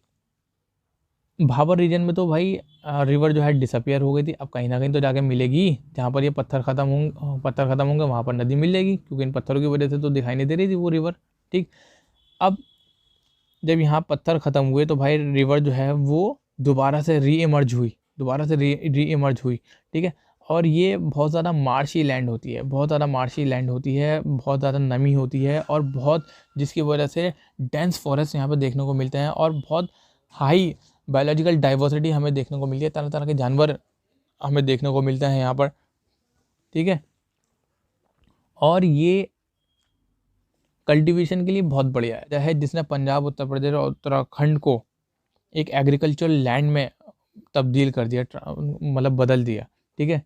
भाबर रीजन में तो भाई रिवर जो है डिसअपियर हो गई थी। अब कहीं ना कहीं तो जाके मिलेगी, जहाँ पर ये पत्थर खत्म होंगे वहाँ पर नदी मिल जाएगी, क्योंकि इन पत्थरों की वजह से तो दिखाई नहीं दे रही थी वो रिवर, ठीक। अब जब यहाँ पत्थर ख़त्म हुए तो भाई रिवर जो है वो दोबारा से री इमर्ज हुई, ठीक है। और ये बहुत ज़्यादा मार्शी लैंड होती है, बहुत ज़्यादा नमी होती है और बहुत, जिसकी वजह से डेंस फॉरेस्ट यहाँ पे देखने को मिलते हैं और बहुत हाई बायोलॉजिकल डाइवर्सिटी हमें देखने को मिलती है। तरह तरह के जानवर हमें देखने को मिलते हैं यहाँ पर, ठीक है। और ये कल्टीवेशन के लिए बहुत बढ़िया है, जिसने पंजाब, उत्तर प्रदेश और उत्तराखंड को एक एग्रीकल्चरल लैंड में तब्दील कर दिया, मतलब बदल दिया, ठीक है।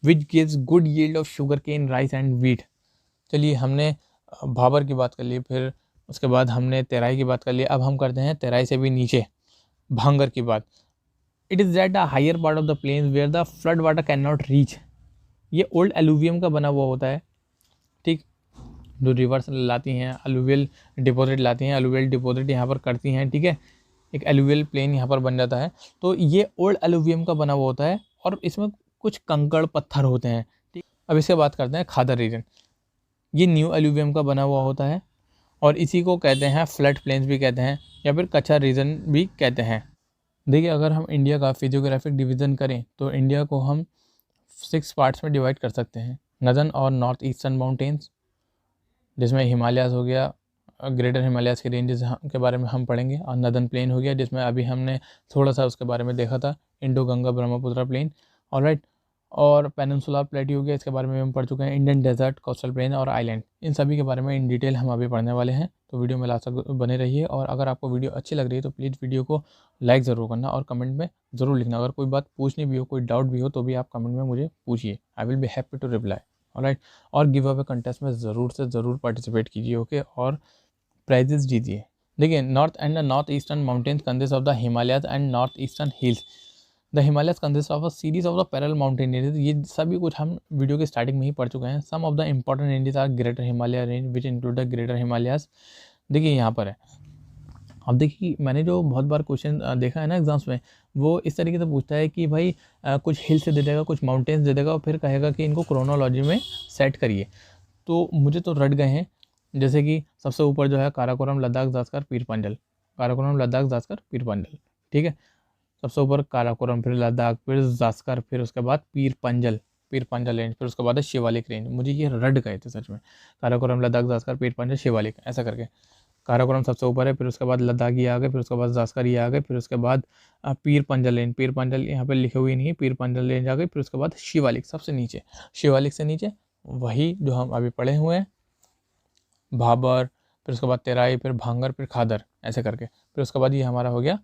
Which gives good yield of sugar cane, rice and wheat. चलिए हमने भाबर की बात कर ली, फिर उसके बाद हमने तेराई की बात कर ली। अब हम करते हैं तेराई से भी नीचे भांगर की बात। It is that the higher part of the plain where the flood water can not reach. ये ओल्ड एलुवियम का बना हुआ होता है, ठीक। जो रिवर्स लाती हैं, अलुवियल डिपॉजिट लाती हैं, अलुवियल डिपॉजिट यहाँ पर करती हैं, ठीक है। एक अलुवियल प्लेन यहाँ पर बन जाता है। तो ये ओल्ड एलुवियम का बना हुआ होता है और इसमें कुछ कंकड़ पत्थर होते हैं, ठीक। अब इसके बात करते हैं खादर रीजन। ये न्यू एलुवियम का बना हुआ होता है और इसी को कहते हैं फ्लड प्लेन्स भी कहते हैं, या फिर कच्चा रीजन भी कहते हैं। देखिए अगर हम इंडिया का फिजियोग्राफिक डिवीज़न करें तो इंडिया को हम 6 पार्ट्स में डिवाइड कर सकते हैं। नदर्न और नॉर्थ ईस्टर्न माउंटेन्स, जिसमें हिमालयाज़ हो गया, ग्रेटर हिमालयाज़ के रेंजेस के बारे में हम पढ़ेंगे। और नदर्न प्लेन हो गया, जिसमें अभी हमने थोड़ा सा उसके बारे में देखा था, Indo Ganga Brahmaputra plain, alright. और पेनिनसुलर प्लेट्यू हो गया, इसके बारे में हम पढ़ चुके हैं। इंडियन डेजर्ट, कोस्टल प्लेन और आइलैंड, इन सभी के बारे में इन डिटेल हम अभी पढ़ने वाले हैं। तो वीडियो में लास्ट तक बने रहिए। और अगर आपको वीडियो अच्छी लग रही है तो प्लीज़ वीडियो को लाइक ज़रूर करना और कमेंट में ज़रूर लिखना। अगर कोई बात पूछनी भी हो, कोई डाउट भी हो, तो भी आप कमेंट में मुझे पूछिए, I will be happy to reply, alright. और गिव अवे कंटेस्ट में ज़रूर से ज़रूर पार्टिसिपेट कीजिए, ओके, और प्राइजेस जीतिए। देखिए, north and the north eastern mountains consist of the Himalayas and north eastern hills. The Himalayas consist of a series of the parallel mountain ranges. ये सभी कुछ हम वीडियो के स्टार्टिंग में ही पढ़ चुके हैं। Some of the important ranges are greater Himalaya range which include the greater Himalayas. देखिए यहाँ पर है, अब देखिए मैंने जो बहुत बार क्वेश्चन देखा है ना एग्जाम्स में, वो इस तरीके से पूछता है कि भाई कुछ हिल से दे देगा, कुछ माउंटेन्स दे देगा और फिर कहेगा कि इनको क्रोनोलॉजी में सेट करिए। तो मुझे तो रट गए हैं। जैसे कि सबसे ऊपर जो है काराकोरम, लद्दाख, जास्कर, पीर पंजल, काराकोरम, लद्दाख, जास्कर, पीर पंजल, ठीक है। सबसे ऊपर काराकोरम, फिर लद्दाख, फिर जास्कर, फिर उसके बाद पीर पंजल रेंज, फिर उसके बाद है शिवालिक रेंज। मुझे ये रट गए थे सच में, काराकोरम, लद्दाख, जास्कर, पीर पंजल, शिवालिक, ऐसा करके। काराकोरम सबसे ऊपर है, फिर उसके बाद लद्दाख ये आ गए, फिर उसके बाद जास्कर ये आ गए, फिर उसके बाद पीर पंजल रेंज, पीर पंजल यहाँ पे लिखे हुए नहीं है, पीर पंजल रेंज आ गई, फिर उसके बाद शिवालिक सबसे नीचे। शिवालिक से नीचे वही जो हम अभी पढ़े हुए हैं, भाबर, फिर उसके बाद तेराई, फिर भांगर, फिर खादर, ऐसे करके। फिर उसके बाद ये हमारा हो गया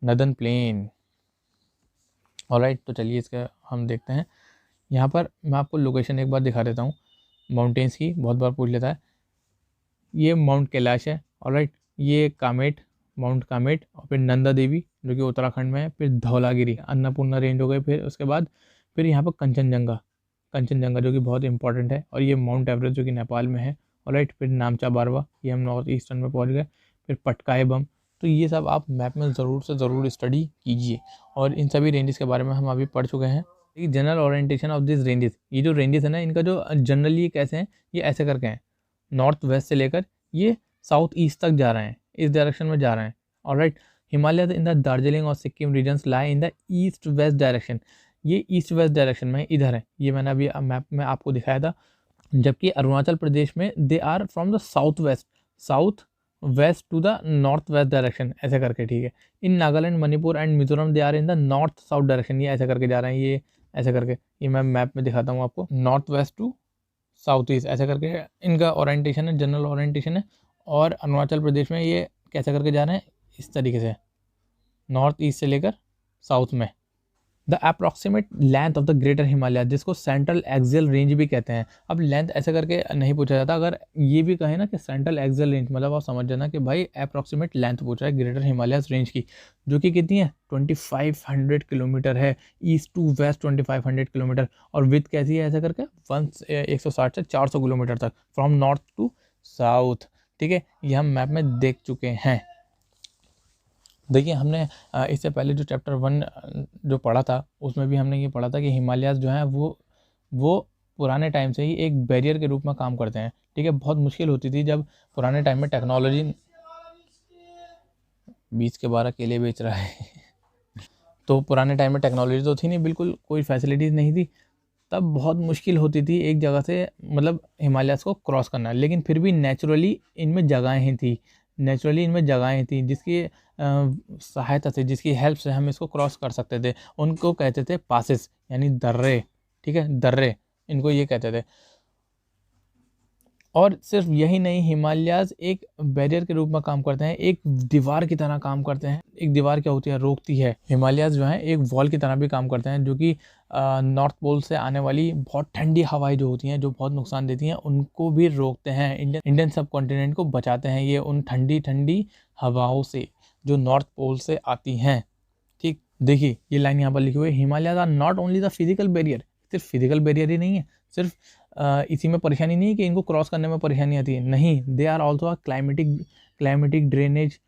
नदर्न प्लेन, ऑलराइट। तो चलिए इसका हम देखते हैं। यहाँ पर मैं आपको लोकेशन एक बार दिखा देता हूँ माउंटेन्स की, बहुत बार पूछ लेता है। ये माउंट कैलाश है, ऑलराइट। ये कामेट, माउंट कामेट, और फिर नंदा देवी जो कि उत्तराखंड में है, फिर धौलागिरी, अन्नपूर्णा रेंज हो गई। फिर उसके बाद फिर यहाँ पर कंचनजंगा जो कि बहुत इंपॉर्टेंट है। और ये माउंट एवरेस्ट जो कि नेपाल में है, ऑलराइट। फिर नामचा बारवा, ये हम नॉर्थ ईस्टर्न में पहुँच गए। फिर पटकाई बम। तो ये सब आप मैप में ज़रूर से ज़रूर स्टडी कीजिए। और इन सभी रेंजेस के बारे में हम अभी पढ़ चुके हैं। General orientation of this ranges, ये जो रेंजेस है ना, इनका जो जनरली कैसे हैं, ये ऐसे करके हैं, नॉर्थ वेस्ट से लेकर ये साउथ ईस्ट तक जा रहे हैं, इस डायरेक्शन में जा रहे हैं, alright. Himalaya in the Darjeeling और Sikkim regions lie in the east west direction. ये ईस्ट वेस्ट डायरेक्शन में इधर है, ये मैंने अभी मैप में आपको दिखाया था। जबकि अरुणाचल प्रदेश में they are from the south west to the north west direction, ऐसे करके, ठीक है। In Nagaland, Manipur and Mizoram they are in the north south direction, ये ऐसे करके जा रहे हैं, ये ऐसे करके। ये मैं मैप में दिखाता हूँ आपको, north west to south east ऐसे करके इनका ओरिएंटेशन है, जनरल ओरिएंटेशन है। और अरुणाचल प्रदेश में ये कैसे करके जा रहे हैं, इस तरीके से, नॉर्थ ईस्ट से लेकर साउथ में। The approximate length of the greater Himalaya, जिसको सेंट्रल एक्सियल रेंज भी कहते हैं। अब लेंथ ऐसे करके नहीं पूछा जाता, अगर ये भी कहे ना कि सेंट्रल एक्सियल रेंज, मतलब आप समझ जाना कि भाई अप्रॉक्सीमेट लेंथ पूछ रहा है ग्रेटर हिमालय रेंज की, जो कि कितनी है, 2500 किलोमीटर है, ईस्ट टू वेस्ट 2500 किलोमीटर। और विथ कैसी है, ऐसा करके 160 से 400 किलोमीटर तक, फ्रॉम नॉर्थ टू साउथ, ठीक है। ये हम मैप में देख चुके हैं। देखिए, हमने इससे पहले जो चैप्टर 1 जो पढ़ा था, उसमें भी हमने ये पढ़ा था कि हिमालयाज़ जो हैं वो पुराने टाइम से ही एक बैरियर के रूप में काम करते हैं, ठीक है। बहुत मुश्किल होती थी जब पुराने टाइम में टेक्नोलॉजी, 20 के 12 केले बेच रहा है तो पुराने टाइम में टेक्नोलॉजी तो थी नहीं, बिल्कुल कोई फैसिलिटीज़ नहीं थी, तब बहुत मुश्किल होती थी एक जगह से मतलब हिमालयाज़ को क्रॉस करना। लेकिन फिर भी नेचुरली इनमें जगहें थी, जिसकी सहायता से, जिसकी हेल्प से हम इसको क्रॉस कर सकते थे। उनको कहते थे पासेस, यानी दर्रे, ठीक है, दर्रे इनको ये कहते थे। और सिर्फ यही नहीं, हिमालयाज़ एक बैरियर के रूप में काम करते हैं, एक दीवार की तरह काम करते हैं। एक दीवार क्या होती है, रोकती है। हिमालयाज़ जो हैं एक वॉल की तरह भी काम करते हैं, जो कि नॉर्थ पोल से आने वाली बहुत ठंडी हवाएं जो होती हैं, जो बहुत नुकसान देती हैं, उनको भी रोकते हैं। इंडियन सब कॉन्टिनेंट को बचाते हैं ये उन ठंडी हवाओं से जो नॉर्थ पोल से आती हैं, ठीक। देखिए ये लाइन यहाँ पर लिखी हुई है, Himalayas are not only the physical barrier, सिर्फ फिजिकल बैरियर ही नहीं है, सिर्फ इसी में परेशानी नहीं है कि इनको क्रॉस करने में परेशानी आती है, नहीं, they are also a climatic drainage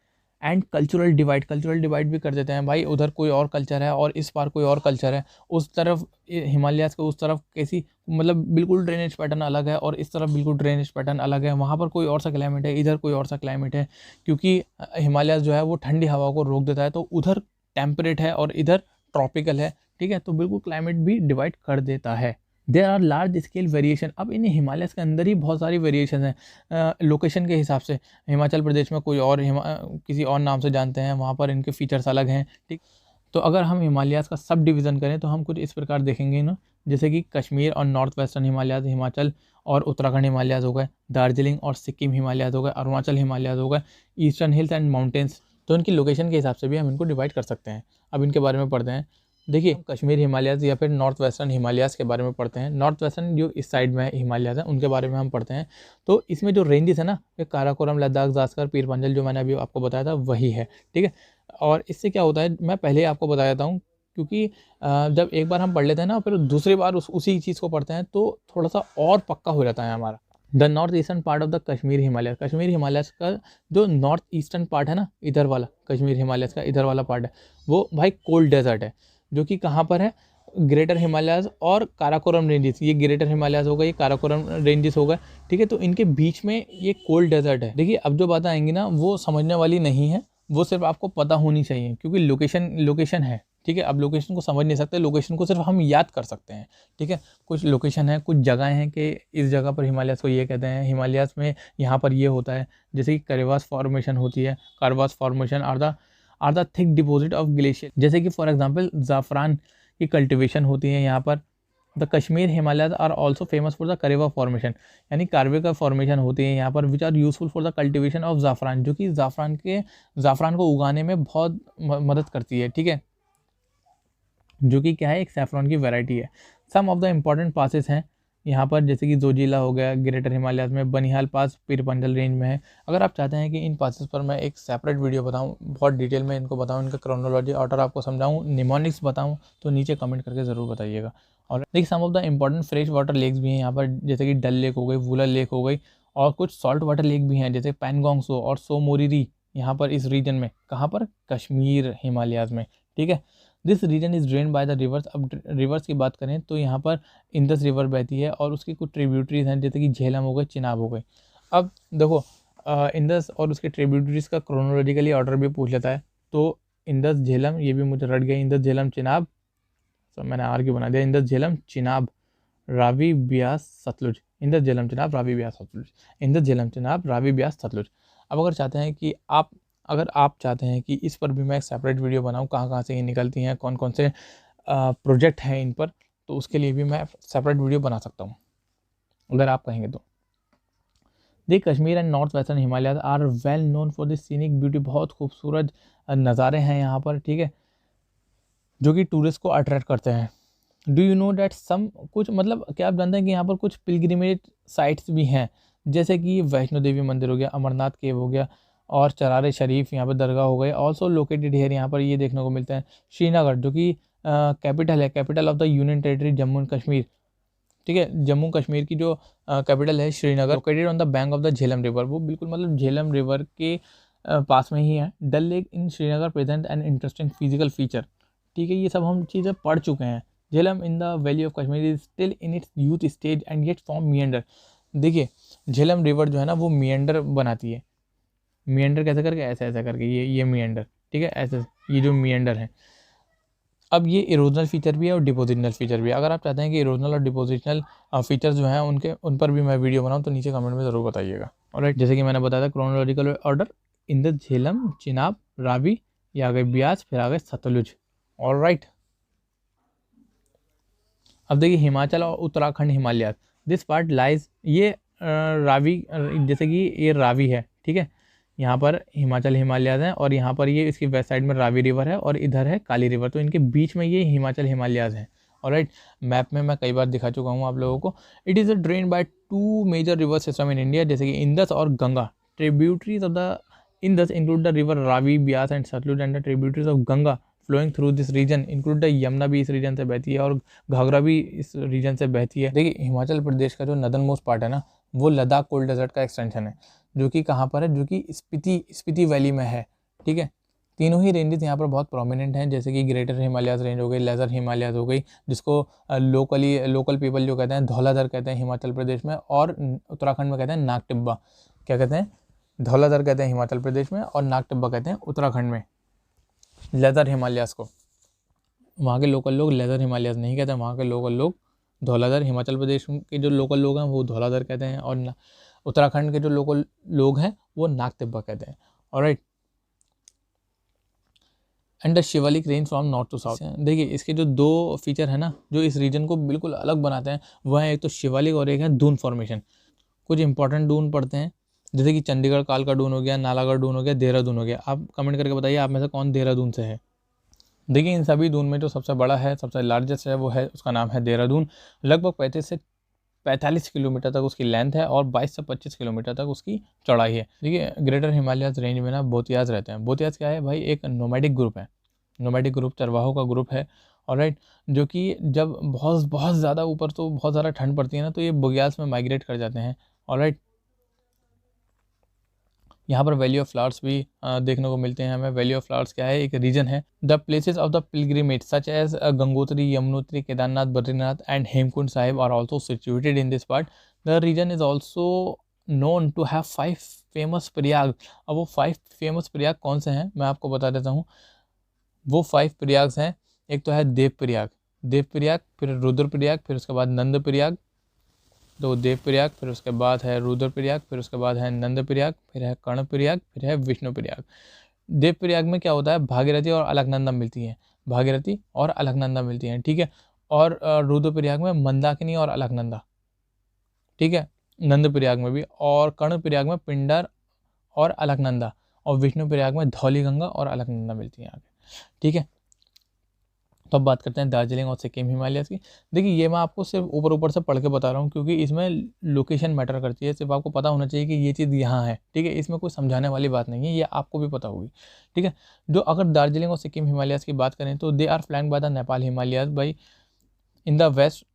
and cultural divide भी कर देते हैं। भाई उधर कोई और कल्चर है और इस पार कोई और कल्चर है, उस तरफ हिमालयाज़ के उस तरफ कैसी, मतलब बिल्कुल ड्रेनेज पैटर्न अलग है, और इस तरफ बिल्कुल ड्रेनेज पैटर्न अलग है। वहाँ पर कोई और सा क्लाइमेट है, इधर कोई और सा क्लाइमेट है, क्योंकि हिमालयाज़ जो है वो ठंडी हवा को रोक देता है, तो उधर टेम्परेट है और इधर ट्रॉपिकल है, ठीक है। तो बिल्कुल क्लाइमेट भी डिवाइड कर देता है, there are large scale variation. अब इन हिमालयस के अंदर ही बहुत सारी वेरिएशन हैं लोकेशन के हिसाब से। हिमाचल प्रदेश में कोई और किसी और नाम से जानते हैं, वहाँ पर इनके फीचर्स अलग हैं, ठीक। तो अगर हम हिमालयाज़ का सब डिवीज़न करें तो हम कुछ इस प्रकार देखेंगे ना, जैसे कि कश्मीर और नॉर्थ वेस्टर्न हिमालयाज़, हिमाचल और उत्तराखंड हिमालयाज़ हो गए, दार्जिलिंग और सिक्किम हिमालयाज़ हो गए, अरुणाचल हिमालयाज़ हो गए, ईस्टर्न हिल्स एंड माउंटेन्स। तो इनकी लोकेशन के हिसाब से भी हम इनको डिवाइड कर सकते हैं। अब इनके बारे में पढ़ते हैं। देखिए, कश्मीर हिमालयाज़ या फिर नॉर्थ वेस्टर्न हिमालयाज़ के बारे में पढ़ते हैं। नॉर्थ वेस्टर्न जो इस साइड में हिमालयाज़ हैं उनके बारे में हम पढ़ते हैं। तो इसमें जो रेंजेस है ना, ये काराकोरम, लद्दाख, जास्कर, पीर पंजल, जो मैंने अभी आपको बताया था वही है, ठीक है। और इससे क्या होता है, मैं पहले ही आपको बता देता हूँ, क्योंकि जब एक बार हम पढ़ लेते हैं ना, फिर दूसरी बार उसी चीज़ को पढ़ते हैं तो थोड़ा सा और पक्का हो जाता है हमारा। The north eastern part of the Kashmir Himalaya, Kashmir Himalaya का जो नॉर्थ ईस्टर्न पार्ट है ना, इधर वाला कश्मीर हिमालय का इधर वाला पार्ट है, वो भाई कोल्ड डेजर्ट है, जो कि कहाँ पर है, ग्रेटर हिमालयाज़ और काराकोरम रेंजेस। ये ग्रेटर हिमालयाज़ हो गए, ये काराकोरम रेंजेस हो गए, ठीक है। तो इनके बीच में ये कोल्ड डेजर्ट है। देखिए, अब जो बातें आएंगी ना वो समझने वाली नहीं है, वो सिर्फ आपको पता होनी चाहिए, क्योंकि लोकेशन है, ठीक है। अब लोकेशन को समझ नहीं सकते, लोकेशन को सिर्फ हम याद कर सकते हैं, ठीक है। कुछ लोकेशन है, कुछ जगह हैं कि इस जगह पर हिमालयाज़ को ये कहते हैं, हिमालयाज़ में यहाँ पर ये होता है। जैसे कि करेवास फॉर्मेशन होती है, karewas formation are the thick deposit of glacier. जैसे कि फॉर एग्जांपल ज़ाफ़रान की कल्टीवेशन होती है यहाँ पर। The Kashmir Himalayas are also famous for the karewa formation, यानी कार्वे का फॉर्मेशन होती है यहाँ पर, which are useful for the cultivation of ज़ाफ़रान, जो कि ज़ाफ़रान को उगाने में बहुत मदद करती है, ठीक है। जो कि क्या है, एक सैफरॉन की वैरायटी है। Some of the important passes हैं यहाँ पर, जैसे कि जोजिला हो गया ग्रेटर हिमालयाज में, बनिहाल पास पीर पंजल रेंज में है। अगर आप चाहते हैं कि इन पासेस पर मैं एक सेपरेट वीडियो बताऊँ, बहुत डिटेल में इनको बताऊँ, इनका क्रोनोलॉजी ऑर्डर आपको समझाऊँ, निमोनिक्स बताऊँ, तो नीचे कमेंट करके ज़रूर बताइएगा। और देखिए, some of the important fresh water lakes भी हैं यहाँ पर, जैसे कि डल लेक हो गई, वुलर लेक हो गई, और कुछ सॉल्ट वाटर लेक भी हैं, जैसे पैनगोंग सो और सो मोरिरी, यहाँ पर इस रीजन में, कहाँ पर, कश्मीर हिमालयाज में, ठीक है। This region is drain by the rivers. अब रिवर्स की बात करें तो यहाँ पर इंदस रिवर बहती है और उसकी कुछ ट्रिब्यूटरीज हैं, जैसे कि झेलम हो गई, चिनाब हो गई। अब देखो, इंदस और उसके ट्रिब्यूटरीज का क्रोनोलॉजिकली ऑर्डर भी पूछ लेता है, तो इंदस, झेलम, ये भी मुझे रट गया, इंदस, झेलम, चिनाब, तो मैंने आर क्यों बना दिया, इंदस, झेलम, चिनाब, रावी, ब्यास, सतलुज, इंदस, झेलम, चिनाब, रावी, ब्यास, सतलुज, इंदस, झेलम, चिनाब, रावी, ब्यास, सतलुज। अब अगर आप चाहते हैं कि इस पर भी मैं एक सेपरेट वीडियो बनाऊं, कहाँ कहाँ से ये निकलती हैं, कौन कौन से प्रोजेक्ट हैं इन पर, तो उसके लिए भी मैं सेपरेट वीडियो बना सकता हूँ, अगर आप कहेंगे तो। The Kashmir and north western Himalaya are well known for this scenic beauty, बहुत खूबसूरत नज़ारे हैं यहाँ पर, ठीक है, जो कि टूरिस्ट को अट्रैक्ट करते हैं। डू यू नो डैट सम, कुछ मतलब क्या आप जानते हैं कि यहाँ पर कुछ पिलग्रिमेज साइट्स भी हैं, जैसे कि वैष्णो देवी मंदिर हो गया, अमरनाथ केव हो गया, और चरार शरीफ यहाँ पर दरगाह हो गए, ऑल्सो लोकेटेड हेयर, यहाँ पर ये देखने को मिलते हैं। श्रीनगर, जो कि कैपिटल है, capital of the union territory Jammu and Kashmir, ठीक है, जम्मू कश्मीर की जो कैपिटल है Srinagar, located on the bank of the Jhelum river, वो बिल्कुल मतलब झेलम रिवर के पास में ही है। Dal lake in Srinagar present an interesting physical feature, ठीक है, ये सब हम चीज़ें पढ़ चुके हैं। Jhelum in the valley of Kashmir is still in its youth stage and yet form meander. देखिए, झेलम रिवर जो है ना वो मियंडर बनाती है। मियंडर कैसे करके, ऐसे ऐसे करके, ये मियंडर, ठीक है, ऐसे, ये जो मियंडर है। अब ये इरोजनल फीचर भी है और डिपोजिशनल फीचर भी है। अगर आप चाहते हैं कि इरोजनल और डिपोजिशनल फीचर्स जो हैं उन पर भी मैं वीडियो बनाऊँ, तो नीचे कमेंट में ज़रूर बताइएगा। ऑलराइट, जैसे कि मैंने बताया था chronological order, Indus, Jhelum, Chenab, Ravi, ये आ गए ब्यास, फिर आ गए सतलुज। ऑलराइट, अब देखिए हिमाचल और Uttarakhand Himalaya, this part lies, ये रावी, जैसे कि ये रावी है, ठीक है, यहाँ पर हिमाचल हिमालयाज हैं, और यहाँ पर ये इसकी वेस्ट साइड में रावी रिवर है, और इधर है काली रिवर, तो इनके बीच में ये हिमाचल हिमालयाज हैं। ऑलराइट, मैप में मैं कई बार दिखा चुका हूँ आप लोगों को। It is drain by two major river system in India, जैसे कि इंदस और Ganga. Tributaries of the Indus include the river Ravi, Beas and Sutlej, and the tributaries of Ganga flowing through this region include the Yamuna, भी इस रीजन से बहती है, और घाघरा भी इस रीजन से बहती है। देखिए, हिमाचल प्रदेश का जो नदन मोस्ट पार्ट है ना, वो लद्दाख कोल्ड डेजर्ट का एक्सटेंशन है, जो कि कहाँ पर है, जो कि स्पीति वैली में है, ठीक है। तीनों ही रेंजेस यहाँ पर बहुत प्रोमिनेंट हैं, जैसे कि ग्रेटर हिमालयाज रेंज हो गई, लेजर हिमालयाज हो गई, जिसको लोकल पीपल जो कहते हैं धौलाधर कहते हैं हिमाचल प्रदेश में, और उत्तराखंड में कहते हैं नाग टिब्बा। क्या कहते हैं, धौलाधर कहते हैं हिमाचल प्रदेश में, और नाग टिब्बा कहते हैं उत्तराखंड में। लेदर हिमालयाज को वहाँ के लोकल लोग लेदर हिमालयाज नहीं कहते, वहाँ के लोकल लोग धौलाधर। हिमाचल प्रदेश के जो लोकल लोग हैं वो धौलाधर कहते हैं, और उत्तराखंड के जो लोकल लोग हैं वो नाग तिब्बा कहते हैं। Alright, and the Shiwalik range from north to south. देखिए इसके जो दो फीचर है ना जो इस रीजन को बिल्कुल अलग बनाते हैं, वह है एक तो शिवालिक और एक है दून फॉर्मेशन। कुछ इंपॉर्टेंट दून पड़ते हैं, जैसे कि चंडीगढ़ कालका दून हो गया, नालागढ़ दून हो गया, देहरादून हो गया। आप कमेंट करके बताइए आप में से कौन देहरादून से है। देखिए इन सभी दून में जो सबसे बड़ा है, सबसे लार्जेस्ट है, वो है, उसका नाम है देहरादून। लगभग 35 से 45 किलोमीटर तक उसकी लेंथ है और 22 से 25 किलोमीटर तक उसकी चौड़ाई है। देखिए ग्रेटर हिमालयस रेंज में ना बोतियाज रहते हैं। बोतियाज क्या है भाई, एक नोमैडिक ग्रुप है, नोमैडिक ग्रुप चरवाहों का ग्रुप है। ऑलराइट, जो कि जब बहुत बहुत ज़्यादा ऊपर तो बहुत ज़्यादा ठंड पड़ती है ना, तो ये बुग्याल्स में माइग्रेट कर जाते हैं। ऑलराइट, यहाँ पर वैली ऑफ फ्लावर्स भी देखने को मिलते हैं हमें। वैली ऑफ फ्लावर्स क्या है, एक रीजन है। The places of the pilgrimage such as Gangotri, Yamunotri, Kedarnath, Badrinath and Hemkund Sahib are also situated in this part. The region is also known to have 5 famous Prayag. अब वो 5 फेमस प्रयाग कौन से हैं मैं आपको बता देता हूँ। वो 5 प्रयाग्स हैं, एक तो है देव प्रयाग, देव प्रयाग, फिर रुद्र प्रयाग, फिर उसके बाद नंद प्रयाग, तो देव प्रयाग, फिर उसके बाद है रुद्र प्रयाग, फिर उसके बाद है नंद प्रयाग, फिर है कर्ण प्रयाग, फिर है विष्णु प्रयाग। देव प्रयाग में क्या होता है, भागीरथी और अलकनंदा मिलती हैं, भागीरथी और अलकनंदा मिलती हैं, ठीक है। और रुद्र प्रयाग में मंदाकिनी और अलकनंदा, ठीक है, नंद प्रयाग में भी। और कर्ण प्रयाग में पिंडर और अलकनंदा, और विष्णु प्रयाग में धौली गंगा और अलकनंदा मिलती हैं आगे, ठीक है। तो अब बात करते हैं दार्जिलिंग और सिक्किम हिमालयस की। देखिए ये मैं आपको सिर्फ ऊपर ऊपर से पढ़ के बता रहा हूँ, क्योंकि इसमें लोकेशन मैटर करती है। सिर्फ आपको पता होना चाहिए कि ये चीज़ यहाँ है, ठीक है। इसमें कोई समझाने वाली बात नहीं है, ये आपको भी पता होगी, ठीक है। जो अगर दार्जिलिंग और सिक्किम हिमालयस की बात करें तो they are flanked by the Nepal Himalayas by in the west.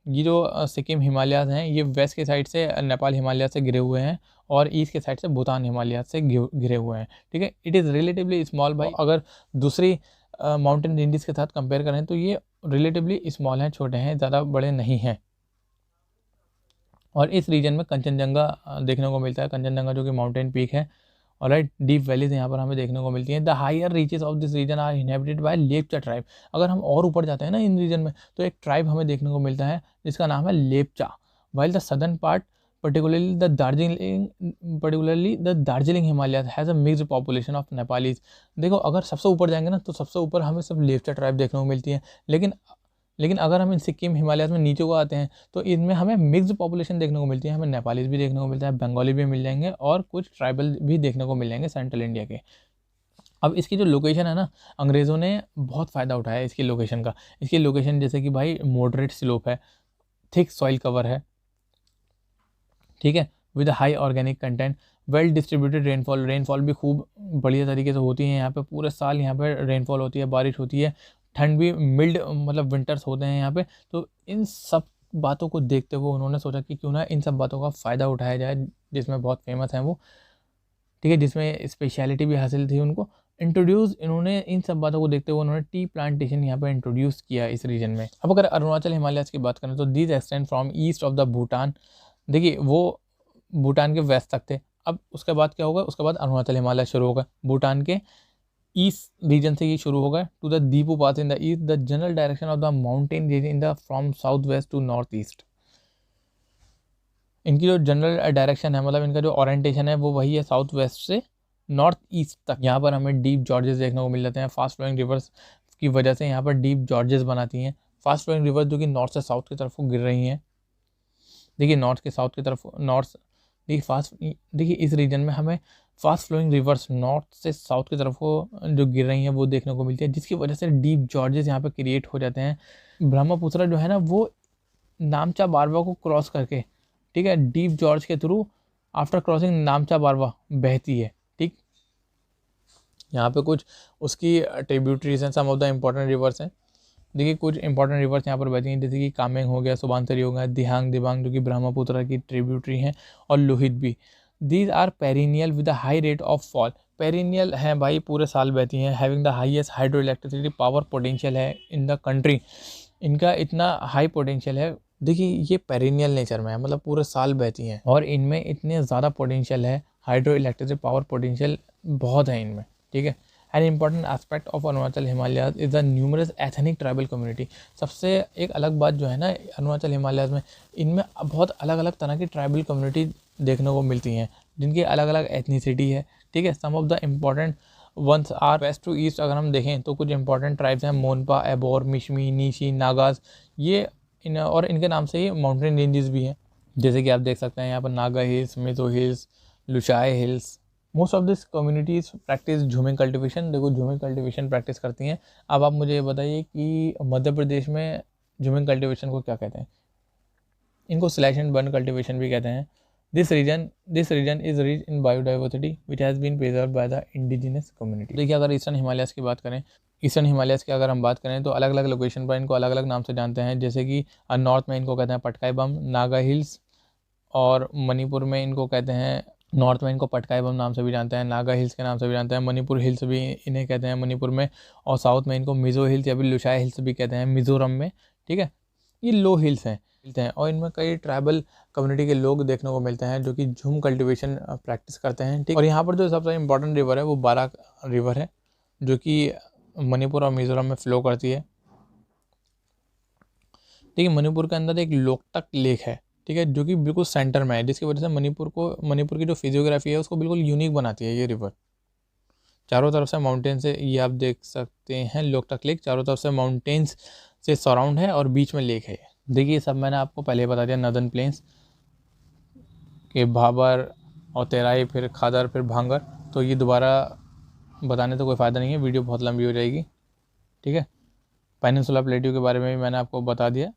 ये जो सिक्किम हिमालयस हैं ये वेस्ट के साइड से नेपाल हिमालय से घिरे हुए हैं, और ईस्ट के साइड से भूटान हिमालय से घिरे हुए हैं, ठीक है। इट इज़ रिलेटिवली स्मॉल भाई, अगर दूसरी माउंटेन रेंजेस के साथ कंपेयर करें तो ये रिलेटिवली स्मॉल हैं, छोटे हैं, ज़्यादा बड़े नहीं हैं। और इस रीजन में कंचनजंगा देखने को मिलता है, कंचनजंगा जो कि माउंटेन पीक है। ऑलराइट, डीप वैलीज यहाँ पर हमें देखने को मिलती हैं। The higher reaches of this region are inhabited by Lepcha tribe. अगर हम और ऊपर जाते हैं ना इन रीजन में, तो एक ट्राइब हमें देखने को मिलता है जिसका नाम है Lepcha. While the southern part particularly the Darjeeling Himalaya has a mixed population of Nepalese. देखो अगर सबसे ऊपर जाएंगे ना तो सबसे ऊपर हमें सब लेप्चा ट्राइब देखने को मिलती है, लेकिन अगर हम इन सिक्किम हिमालय में नीचे को आते हैं तो इनमें हमें मिक्स्ड पॉपुलेशन देखने को मिलती है। हमें नेपालीज भी देखने को मिलता है, बंगाली भी मिल जाएंगे, और कुछ ट्राइबल भी देखने को मिल जाएंगे सेंट्रल इंडिया के। अब इसकी जो लोकेशन है ना, अंग्रेज़ों ने बहुत फ़ायदा उठाया इसकी लोकेशन का। इसकी लोकेशन जैसे कि भाई मॉडरेट स्लोप है, थिक सॉइल कवर है, ठीक है, with high organic content, well distributed rainfall भी खूब बढ़िया तरीके से होती है यहाँ पे। पूरे साल यहाँ पे रेनफॉल होती है, बारिश होती है, ठंड भी मिल्ड मतलब विंटर्स होते हैं यहाँ पे। तो इन सब बातों को देखते हुए उन्होंने सोचा कि क्यों ना इन सब बातों का फ़ायदा उठाया जाए, जिसमें बहुत फेमस हैं वो, ठीक है, जिसमें स्पेशलिटी भी हासिल थी उनको। इन्होंने इन सब बातों को देखते हुए उन्होंने टी प्लांटेशन यहाँ पे इंट्रोड्यूस किया इस रीजन में। अब अगर अरुणाचल हिमालय की बात करें तो these extend from east of the Bhutan. देखिए वो भूटान के वेस्ट तक थे। अब उसके बाद क्या होगा, उसके बाद अरुणाचल हिमालय शुरू होगा। भूटान के ईस्ट रीजन से ये शुरू होगा to the Diphu pass in the east, the general direction of the mountain region in the from south west to north east. इनकी जो जनरल डायरेक्शन है, मतलब इनका जो ओरिएंटेशन है वो वही है साउथ वेस्ट से नॉर्थ ईस्ट तक। यहाँ पर हमें डीप जॉर्जेस देखने को मिल जाते हैं। फास्ट फ्लोइंग रिवर्स की वजह से यहाँ पर डीप जॉर्जेस बनाती हैं। फास्ट फ्लोइंग रिवर्स जो कि नॉर्थ से साउथ की तरफ को गिर रही हैं। देखिए नॉर्थ के साउथ की तरफ देखिए इस रीजन में हमें फास्ट फ्लोइंग रिवर्स नॉर्थ से साउथ की तरफ को जो गिर रही हैं वो देखने को मिलती है, जिसकी वजह से डीप जॉर्जेस यहाँ पे क्रिएट हो जाते हैं। ब्रह्मपुत्र जो है ना वो नामचा बारवा को क्रॉस करके, ठीक है, डीप जॉर्ज के थ्रू आफ्टर क्रॉसिंग नामचा बारवा बहती है, ठीक। यहाँ पे कुछ उसकी ट्रिब्यूटरीज हैं, some of the important reverse हैं। देखिए कुछ इंपॉर्टेंट रिवर्स यहाँ पर बहती हैं, जैसे कि कामेंग हो गया, सुबानसरी हो गया, दिबांग जो कि ब्रह्मपुत्र की ट्रिब्यूटरी हैं, और लोहित भी। These are perennial with the high rate of fall. Perennial हैं भाई, पूरे साल बहती हैं। Having the highest hydro electricity power potential है इन द कंट्री। इनका इतना हाई पोटेंशियल है। देखिए ये पेरिनियल नेचर में है, मतलब पूरे साल बहती हैं, और इनमें इतने ज़्यादा पोटेंशियल है, हाइड्रो इलेक्ट्रिसिटी पावर पोटेंशियल बहुत है इनमें, ठीक है। An important aspect of Arunachal Himalayas is the numerous ethnic tribal community. सबसे एक अलग बात जो है ना अरुणाचल हिमालयाज में, इनमें बहुत अलग अलग तरह की ट्राइबल कम्युनिटी देखने को मिलती हैं जिनकी अलग अलग एथनिसिटी है, ठीक है। Some of the important ones are west to east अगर हम देखें तो कुछ इंपॉर्टेंट ट्राइब्स हैं, मोनपा, एबोर, मिशमी, नीशी, नागाज, ये और इनके नाम से ही माउंटेन रेंजेस भी हैं, जैसे कि आप देख सकते हैं यहाँ पर Naga hills, Mizo hills, Lushai hills. Most of this communities practice jhuming cultivation. देखो झूमिंग कल्टिवेशन प्रैक्टिस करती हैं। अब आप मुझे ये बताइए कि मध्य प्रदेश में झूमिंग कल्टिवेशन को क्या कहते हैं? इनको स्लैश एंड बर्न कल्टिवेशन भी कहते हैं। This region is rich in biodiversity which has been preserved by the indigenous community. देखिए अगर ईस्टर्न हिमालयस की बात करें, ईस्टर्न हिमालयस की अगर हम बात करें तो अलग अलग लोकेशन पर इनको अलग अलग नाम से जानते हैं, जैसे कि नॉर्थ में इनको कहते हैं पटकाई बम, नागा हिल्स, और मणिपुर में इनको कहते हैं, नॉर्थ में इनको पटकाई बम नाम से भी जानते हैं, नागा हिल्स के नाम से भी जानते हैं, मणिपुर हिल्स भी इन्हें कहते हैं मणिपुर में, और साउथ में इनको मिजो हिल्स या फिर लुशाई हिल्स भी कहते हैं मिजोरम में, ठीक है। ये लो हिल्स हैं और इनमें कई ट्राइबल कम्युनिटी के लोग देखने को मिलते हैं जो कि झूम कल्टिवेशन प्रैक्टिस करते हैं, ठीक। और यहाँ पर जो सबसे इम्पोर्टेंट रिवर है वो बाराक रिवर है जो कि मणिपुर और मिजोरम में फ्लो करती है, ठीक है। मणिपुर के अंदर एक लोकटक लेक है, ठीक है, जो कि बिल्कुल सेंटर में है, जिसकी वजह से मणिपुर की जो फिजियोग्राफी है उसको बिल्कुल यूनिक बनाती है ये रिवर। चारों तरफ से माउंटेन से, ये आप देख सकते हैं लोकटक लेक चारों तरफ से माउंटेन्स से सराउंड है और बीच में लेक है। देखिए सब मैंने आपको पहले बता दिया, नर्दर्न प्लेन्स के भाबर और तेराई, फिर खादर, फिर भांगर, तो ये दोबारा बताने तो कोई फ़ायदा नहीं है, वीडियो बहुत लंबी हो जाएगी, ठीक है। पेनिनसुला प्लेट्यू के बारे में भी मैंने आपको बता दिया।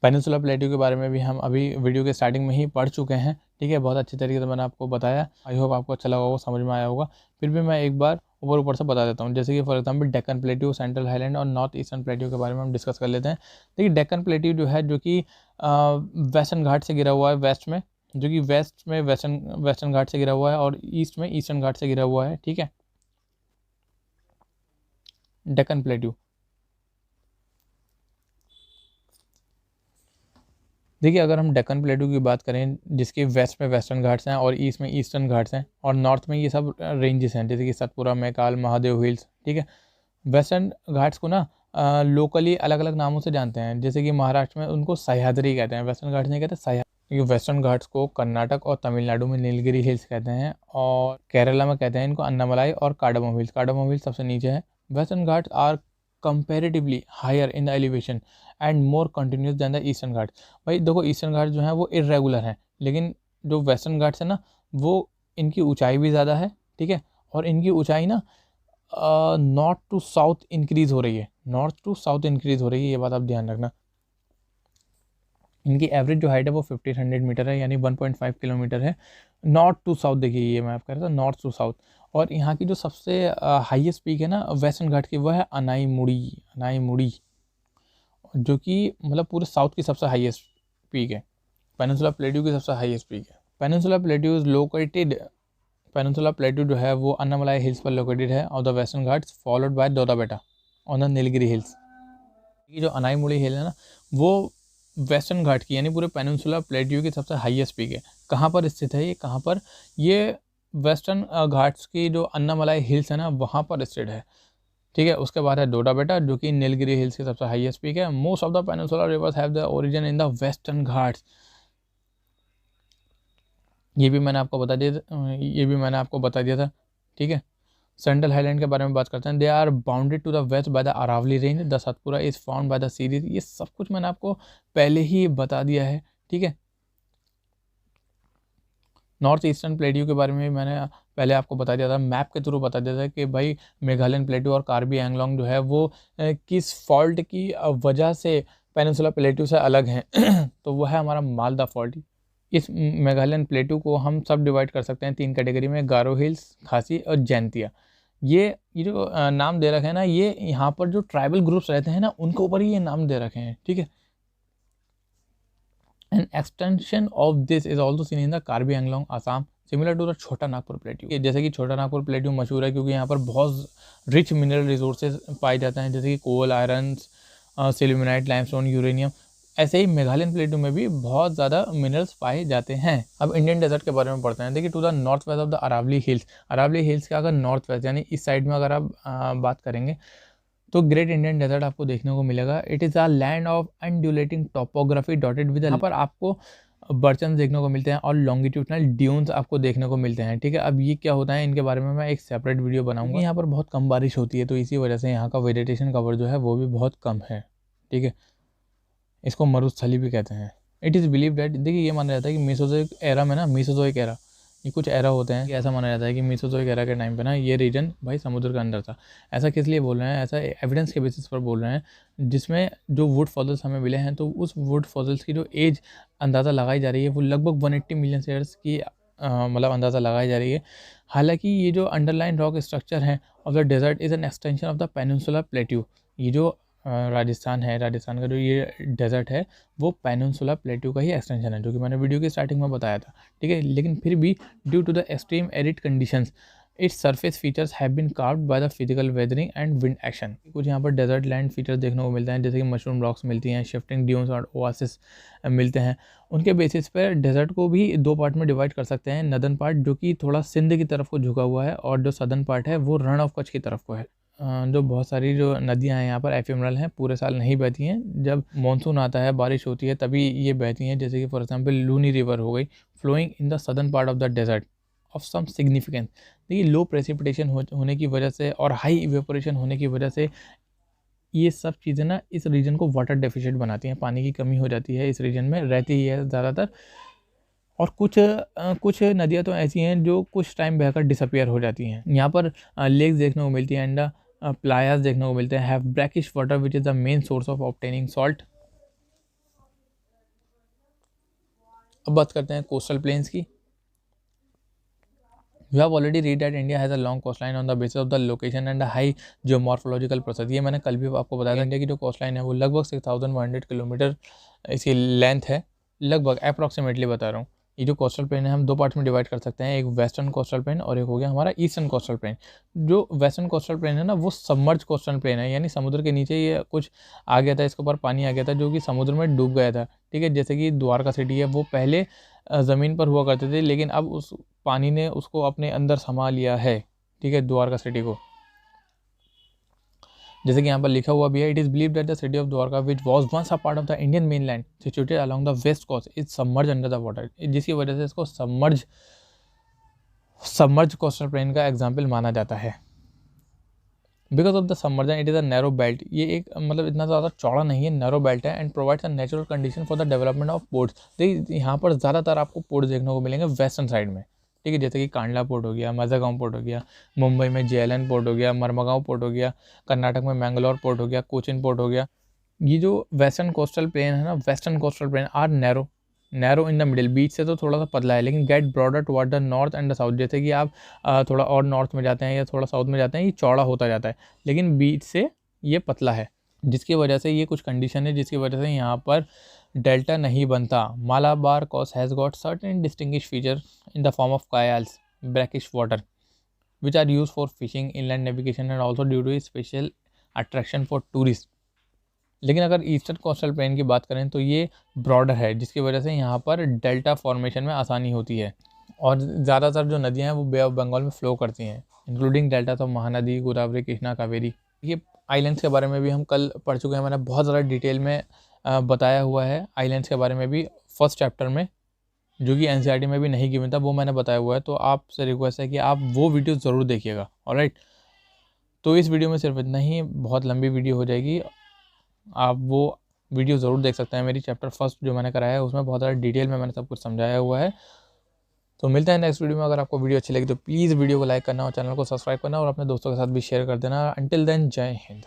पेनिनसुला प्लेट्यू के बारे में भी हम अभी वीडियो के स्टार्टिंग में ही पढ़ चुके हैं, ठीक है। बहुत अच्छी तरीके से मैंने आपको बताया, आई होप आपको अच्छा लगा होगा, समझ में आया होगा। फिर भी मैं एक बार ऊपर से बता देता हूँ, जैसे कि for example Deccan plateau, central highland और नॉर्थ ईस्टर्न प्लेट्यू के बारे में हम डिस्कस कर लेते हैं। देखिए डेक्कन प्लेट्यू जो है जो कि वेस्टर्न घाट से गिरा हुआ है, वेस्ट में, जो कि वेस्ट में वेस्टर्न घाट से गिरा हुआ है और ईस्ट में ईस्टर्न घाट से गिरा हुआ है, ठीक है। डेक्कन प्लेट्यू, देखिए अगर हम डेक्कन प्लेट्यू की बात करें जिसके वेस्ट में वेस्टर्न घाट्स हैं और ईस्ट में ईस्टर्न घाट्स हैं और नॉर्थ में ये सब रेंजेस हैं, जैसे कि सतपुरा, मैकाल, महादेव हिल्स, ठीक है। वेस्टर्न घाट्स को ना लोकली अलग अलग नामों से जानते हैं, जैसे कि महाराष्ट्र में उनको सह्याद्री कहते हैं, वेस्टर्न घाट्स नहीं कहते, सह्याद्री। वेस्टर्न घाट्स को कर्नाटक और तमिलनाडु में नीलगिरी हिल्स कहते हैं और केरला में कहते हैं इनको अन्नामलाई और कार्डमम हिल्स। कार्डमम हिल्स सबसे नीचे है। Western Ghats are comparatively higher in the elevation and more continuous than the eastern Ghats. भाई देखो ईस्टर्न घाट जो है वो इरेगुलर हैं, लेकिन जो वेस्टर्न घाट्स है ना वो इनकी ऊंचाई भी ज़्यादा है, ठीक है। और इनकी ऊंचाई ना नॉर्थ टू साउथ इंक्रीज़ हो रही है, नॉर्थ टू साउथ इंक्रीज़ हो रही है, ये बात आप ध्यान रखना। इनकी एवरेज जो हाइट है वो 1500 मीटर है, यानी 1.5 किलोमीटर है। नॉर्थ टू साउथ देखिए, ये मैं आप कह रहा था नॉर्थ टू साउथ। और यहाँ की जो सबसे हाईएस्ट पीक है ना वेस्टर्न घाट की, वह है अनाईमुड़ी, जो कि मतलब पूरे साउथ की सबसे हाईएस्ट पीक है। पेनिनसुला प्लेट्यू की सबसे हाईएस्ट पीक है। Peninsula plateau is located, peninsula plateau जो है वो अन्नामलाई हिल्स पर लोकेटेड है और the western Ghats followed by Doddabetta on the Nilgiri hills. ये जो अनाईमुड़ी हिल है ना वो वेस्टर्न घाट की यानी पूरे पेनिनसुला प्लेट्यू की सबसे हाईएस्ट पीक है। कहाँ पर स्थित है ये, कहाँ पर, ये वेस्टर्न घाट्स की जो अन्नामलाई हिल्स है ना वहाँ पर स्थित है, ठीक है। उसके बाद है दोडाबेटा जो कि नीलगिरी हिल्स की सबसे हाईएस्ट पीक है। Most of the peninsular reverse have the origin in the western Ghats. ये भी मैंने आपको बता दिया था, ठीक है। सेंट्रल हाईलैंड के बारे में बात करते हैं। They are bounded to the west by the Aravalli range, the Satpura is found by the series. ये सब कुछ मैंने आपको पहले ही बता दिया है, ठीक है। नॉर्थ ईस्टर्न प्लेट्यू के बारे में मैंने पहले आपको बता दिया था, मैप के थ्रू बता दिया था कि भाई मेघालयन प्लेट्यू और कार्बी एंगलोंग जो है वो किस फॉल्ट की वजह से पेनिनसुला प्लेट्यू से अलग हैं तो वो है हमारा मालदा फॉल्ट। इस मेघालयन प्लेट्यू को हम सब डिवाइड कर सकते हैं 3 कैटेगरी में, गारो हिल्स, खासी और जैंतिया। ये जो नाम दे रखे हैं ना, ये यहाँ पर जो ट्राइबल ग्रुप्स रहते हैं ना उनके ऊपर ही ये नाम दे रखे हैं, ठीक है। An extension of this is also seen in the Karbi Anglong Assam, similar to the Chota Nagpur plateau. जैसे कि छोटा नागपुर प्लेट्यू मशहूर है क्योंकि यहाँ पर बहुत रिच मिनरल रिसोर्सेज पाए जाते हैं, जैसे कि कोल, आयरन, सिल्यूमिनाइट, लाइमस्टोन, यूरेनियम। ऐसे ही मेघालयन प्लेटू में भी बहुत ज़्यादा मिनरल्स पाए जाते हैं। अब इंडियन डेजर्ट के बारे में पढ़ते हैं। देखिए, to the north west of the Aravalli hills, Aravalli hills का अगर नॉर्थ वेस्ट यानी इस साइड में अगर आप बात करेंगे तो ग्रेट इंडियन डेजर्ट आपको देखने को मिलेगा। It is a land of undulating topography dotted with, यहाँ पर आपको बर्चन देखने को मिलते हैं और लॉन्गिट्यूडनल ड्यून्स आपको देखने को मिलते हैं। ठीक है, अब ये क्या होता है इनके बारे में मैं एक सेपरेट वीडियो बनाऊंगा। यहाँ पर बहुत कम बारिश होती है तो इसी वजह से यहाँ का वेजिटेशन कवर जो है वो भी बहुत कम है। ठीक है, इसको मरुस्थली भी कहते हैं। इट इज़ बिलीव दैट, देखिए ये माना जाता है कि मेसोजोइक एरा में ना, मेसोजोइक एरा, ये कुछ एरा होते हैं कि ऐसा माना जाता है कि मेसोजोइक एरा के टाइम पे ना ये रीजन भाई समुद्र के अंदर था। ऐसा किस लिए बोल रहे हैं, ऐसा एविडेंस के बेसिस पर बोल रहे हैं, जिसमें जो वुड फॉसिल्स हमें मिले हैं तो उस वुड फॉसिल्स की जो एज अंदाज़ा लगाई जा रही है वो लगभग 180 मिलियन ईयर्स की मतलब अंदाज़ा लगाई जा रही है। हालांकि ये जो अंडरलाइन रॉक स्ट्रक्चर है of the desert is an extension of the peninsular plateau. ये जो राजस्थान है, राजस्थान का जो ये डेजर्ट है वो पेनिनसुलर प्लेट्यू का ही एक्सटेंशन है, जो कि मैंने वीडियो की स्टार्टिंग में बताया था। ठीक है, लेकिन फिर भी due to the extreme arid conditions its surface features have been carved by the physical weathering and wind action. कुछ यहाँ पर डेजर्ट लैंड फीचर्स देखने को मिलते हैं, जैसे कि मशरूम रॉक्स मिलती हैं, शिफ्टिंग ड्यून्स और ओआसिस मिलते हैं। उनके बेसिस पर डेजर्ट को भी दो पार्ट में डिवाइड कर सकते हैं। नदर्न पार्ट जो कि थोड़ा सिंध की तरफ को झुका हुआ है, और जो सदर्न पार्ट है वो रण ऑफ कच्छ की तरफ को है। जो बहुत सारी जो नदियां हैं यहाँ पर एफिमरल हैं, पूरे साल नहीं बहती हैं। जब मानसून आता है, बारिश होती है, तभी ये बहती हैं। जैसे कि फॉर एग्जांपल लूनी रिवर हो गई, flowing in the southern part of the desert of some significance. देखिए, लो प्रेसिपिटेशन होने की वजह से और हाई इवेपोरेशन होने की वजह से ये सब चीज़ें ना इस रीजन को वाटर डेफिशिएंट बनाती हैं। पानी की कमी हो जाती है, इस रीजन में रहती ही है ज़्यादातर। और कुछ नदियाँ तो ऐसी हैं जो कुछ टाइम बहकर डिसअपियर हो जाती हैं। यहाँ पर लेक्स देखने को मिलती हैं, एंड प्लायास देखने को मिलते हैं, have brackish water which is the main source of obtaining salt. अब बात करते हैं कोस्टल प्लेन्स की। You have already read that India has a long coastline on the basis of the location and a high geomorphological process। ये मैंने कल भी आपको बताया था, इंडिया की जो कोस्टलाइन है वो लगभग 6100 किलोमीटर इसकी लेंथ है, लगभग अप्रॉक्सीमेटली बता रहा हूँ। ये जो कोस्टल प्लेन है हम दो पार्ट में डिवाइड कर सकते हैं, एक वेस्टर्न कोस्टल प्लेन और एक हो गया हमारा ईस्टर्न कोस्टल प्लेन। जो वेस्टर्न कोस्टल प्लेन है ना वो सबमर्ज कोस्टल प्लेन है, यानी समुद्र के नीचे ये कुछ आ गया था, इसके ऊपर पानी आ गया था जो कि समुद्र में डूब गया था। ठीक है, जैसे कि द्वारका सिटी है वो पहले ज़मीन पर हुआ करते थे, लेकिन अब उस पानी ने उसको अपने अंदर समा लिया है। ठीक है, द्वारका सिटी को, जैसे कि यहाँ पर लिखा हुआ भी है, it is believe that the city of Dwarka which was once a part of the Indian main land situated along the west coast is submerge under the water. जिसकी वजह से इसको सबमर्ज कोस्टल प्लेन का एग्जाम्पल माना जाता है। Because of the submergence it is a narrow belt, ये एक मतलब इतना ज़्यादा चौड़ा नहीं है, नैरो बेल्ट है, and provides a natural condition for the development of ports. देखिए, यहाँ पर ज़्यादातर आपको पोर्ट्स देखने को मिलेंगे वेस्टर्न साइड में। ठीक है, जैसे कि कांडला पोर्ट हो गया, मज़ागांव पोर्ट हो गया, मुंबई में जेएलएन पोर्ट हो गया, मरमगांव पोर्ट हो गया, कर्नाटक में मैंगलोर पोर्ट हो गया, कोचिन पोर्ट हो गया। ये जो वेस्टर्न कोस्टल प्लेन है ना, western coastal plain are narrow in the middle, बीच से तो थोड़ा सा पतला है, लेकिन get broader toward the north and the south. जैसे कि आप थोड़ा और नॉर्थ में जाते हैं या थोड़ा साउथ में जाते हैं, ये चौड़ा होता जाता है, लेकिन बीच से ये पतला है, जिसकी वजह से ये कुछ कंडीशन है जिसकी वजह से यहाँ पर डेल्टा नहीं बनता। Malabar coast has got certain distinguish feature in the form of kayals, brackish water which are use for fishing, inland navigation and also due to special attraction for tourist. लेकिन अगर ईस्टर्न कोस्टल प्लेन की बात करें तो ये broader है, जिसकी वजह से यहाँ पर डेल्टा फॉर्मेशन में आसानी होती है, और ज़्यादातर जो नदियाँ हैं वो बे ऑफ बंगाल में फ़्लो करती हैं, इंक्लूडिंग डेल्टा तो महानदी, गोदावरी, कृष्णा, कावेरी। ये आइलैंड्स के बारे में भी हम कल पढ़ चुके हैं, मैंने बहुत ज़्यादा डिटेल में बताया हुआ है आइलैंड्स के बारे में भी फर्स्ट चैप्टर में, जो कि एनसीईआरटी में भी नहीं गिवन था, वो मैंने बताया हुआ है। तो आपसे रिक्वेस्ट है कि आप वो वीडियो ज़रूर देखिएगा। ऑलराइट, तो इस वीडियो में सिर्फ इतना ही, बहुत लंबी वीडियो हो जाएगी, आप वो वीडियो ज़रूर देख सकते हैं। मेरी चैप्टर फर्स्ट जो मैंने कराया है उसमें बहुत ज़्यादा डिटेल में मैंने सब कुछ समझाया हुआ है। तो मिलते हैं नेक्स्ट वीडियो में। अगर आपको वीडियो अच्छी लगी तो प्लीज़ वीडियो को लाइक करना और चैनल को सब्सक्राइब करना और अपने दोस्तों के साथ भी शेयर कर देना। अंटिल देन, जय हिंद।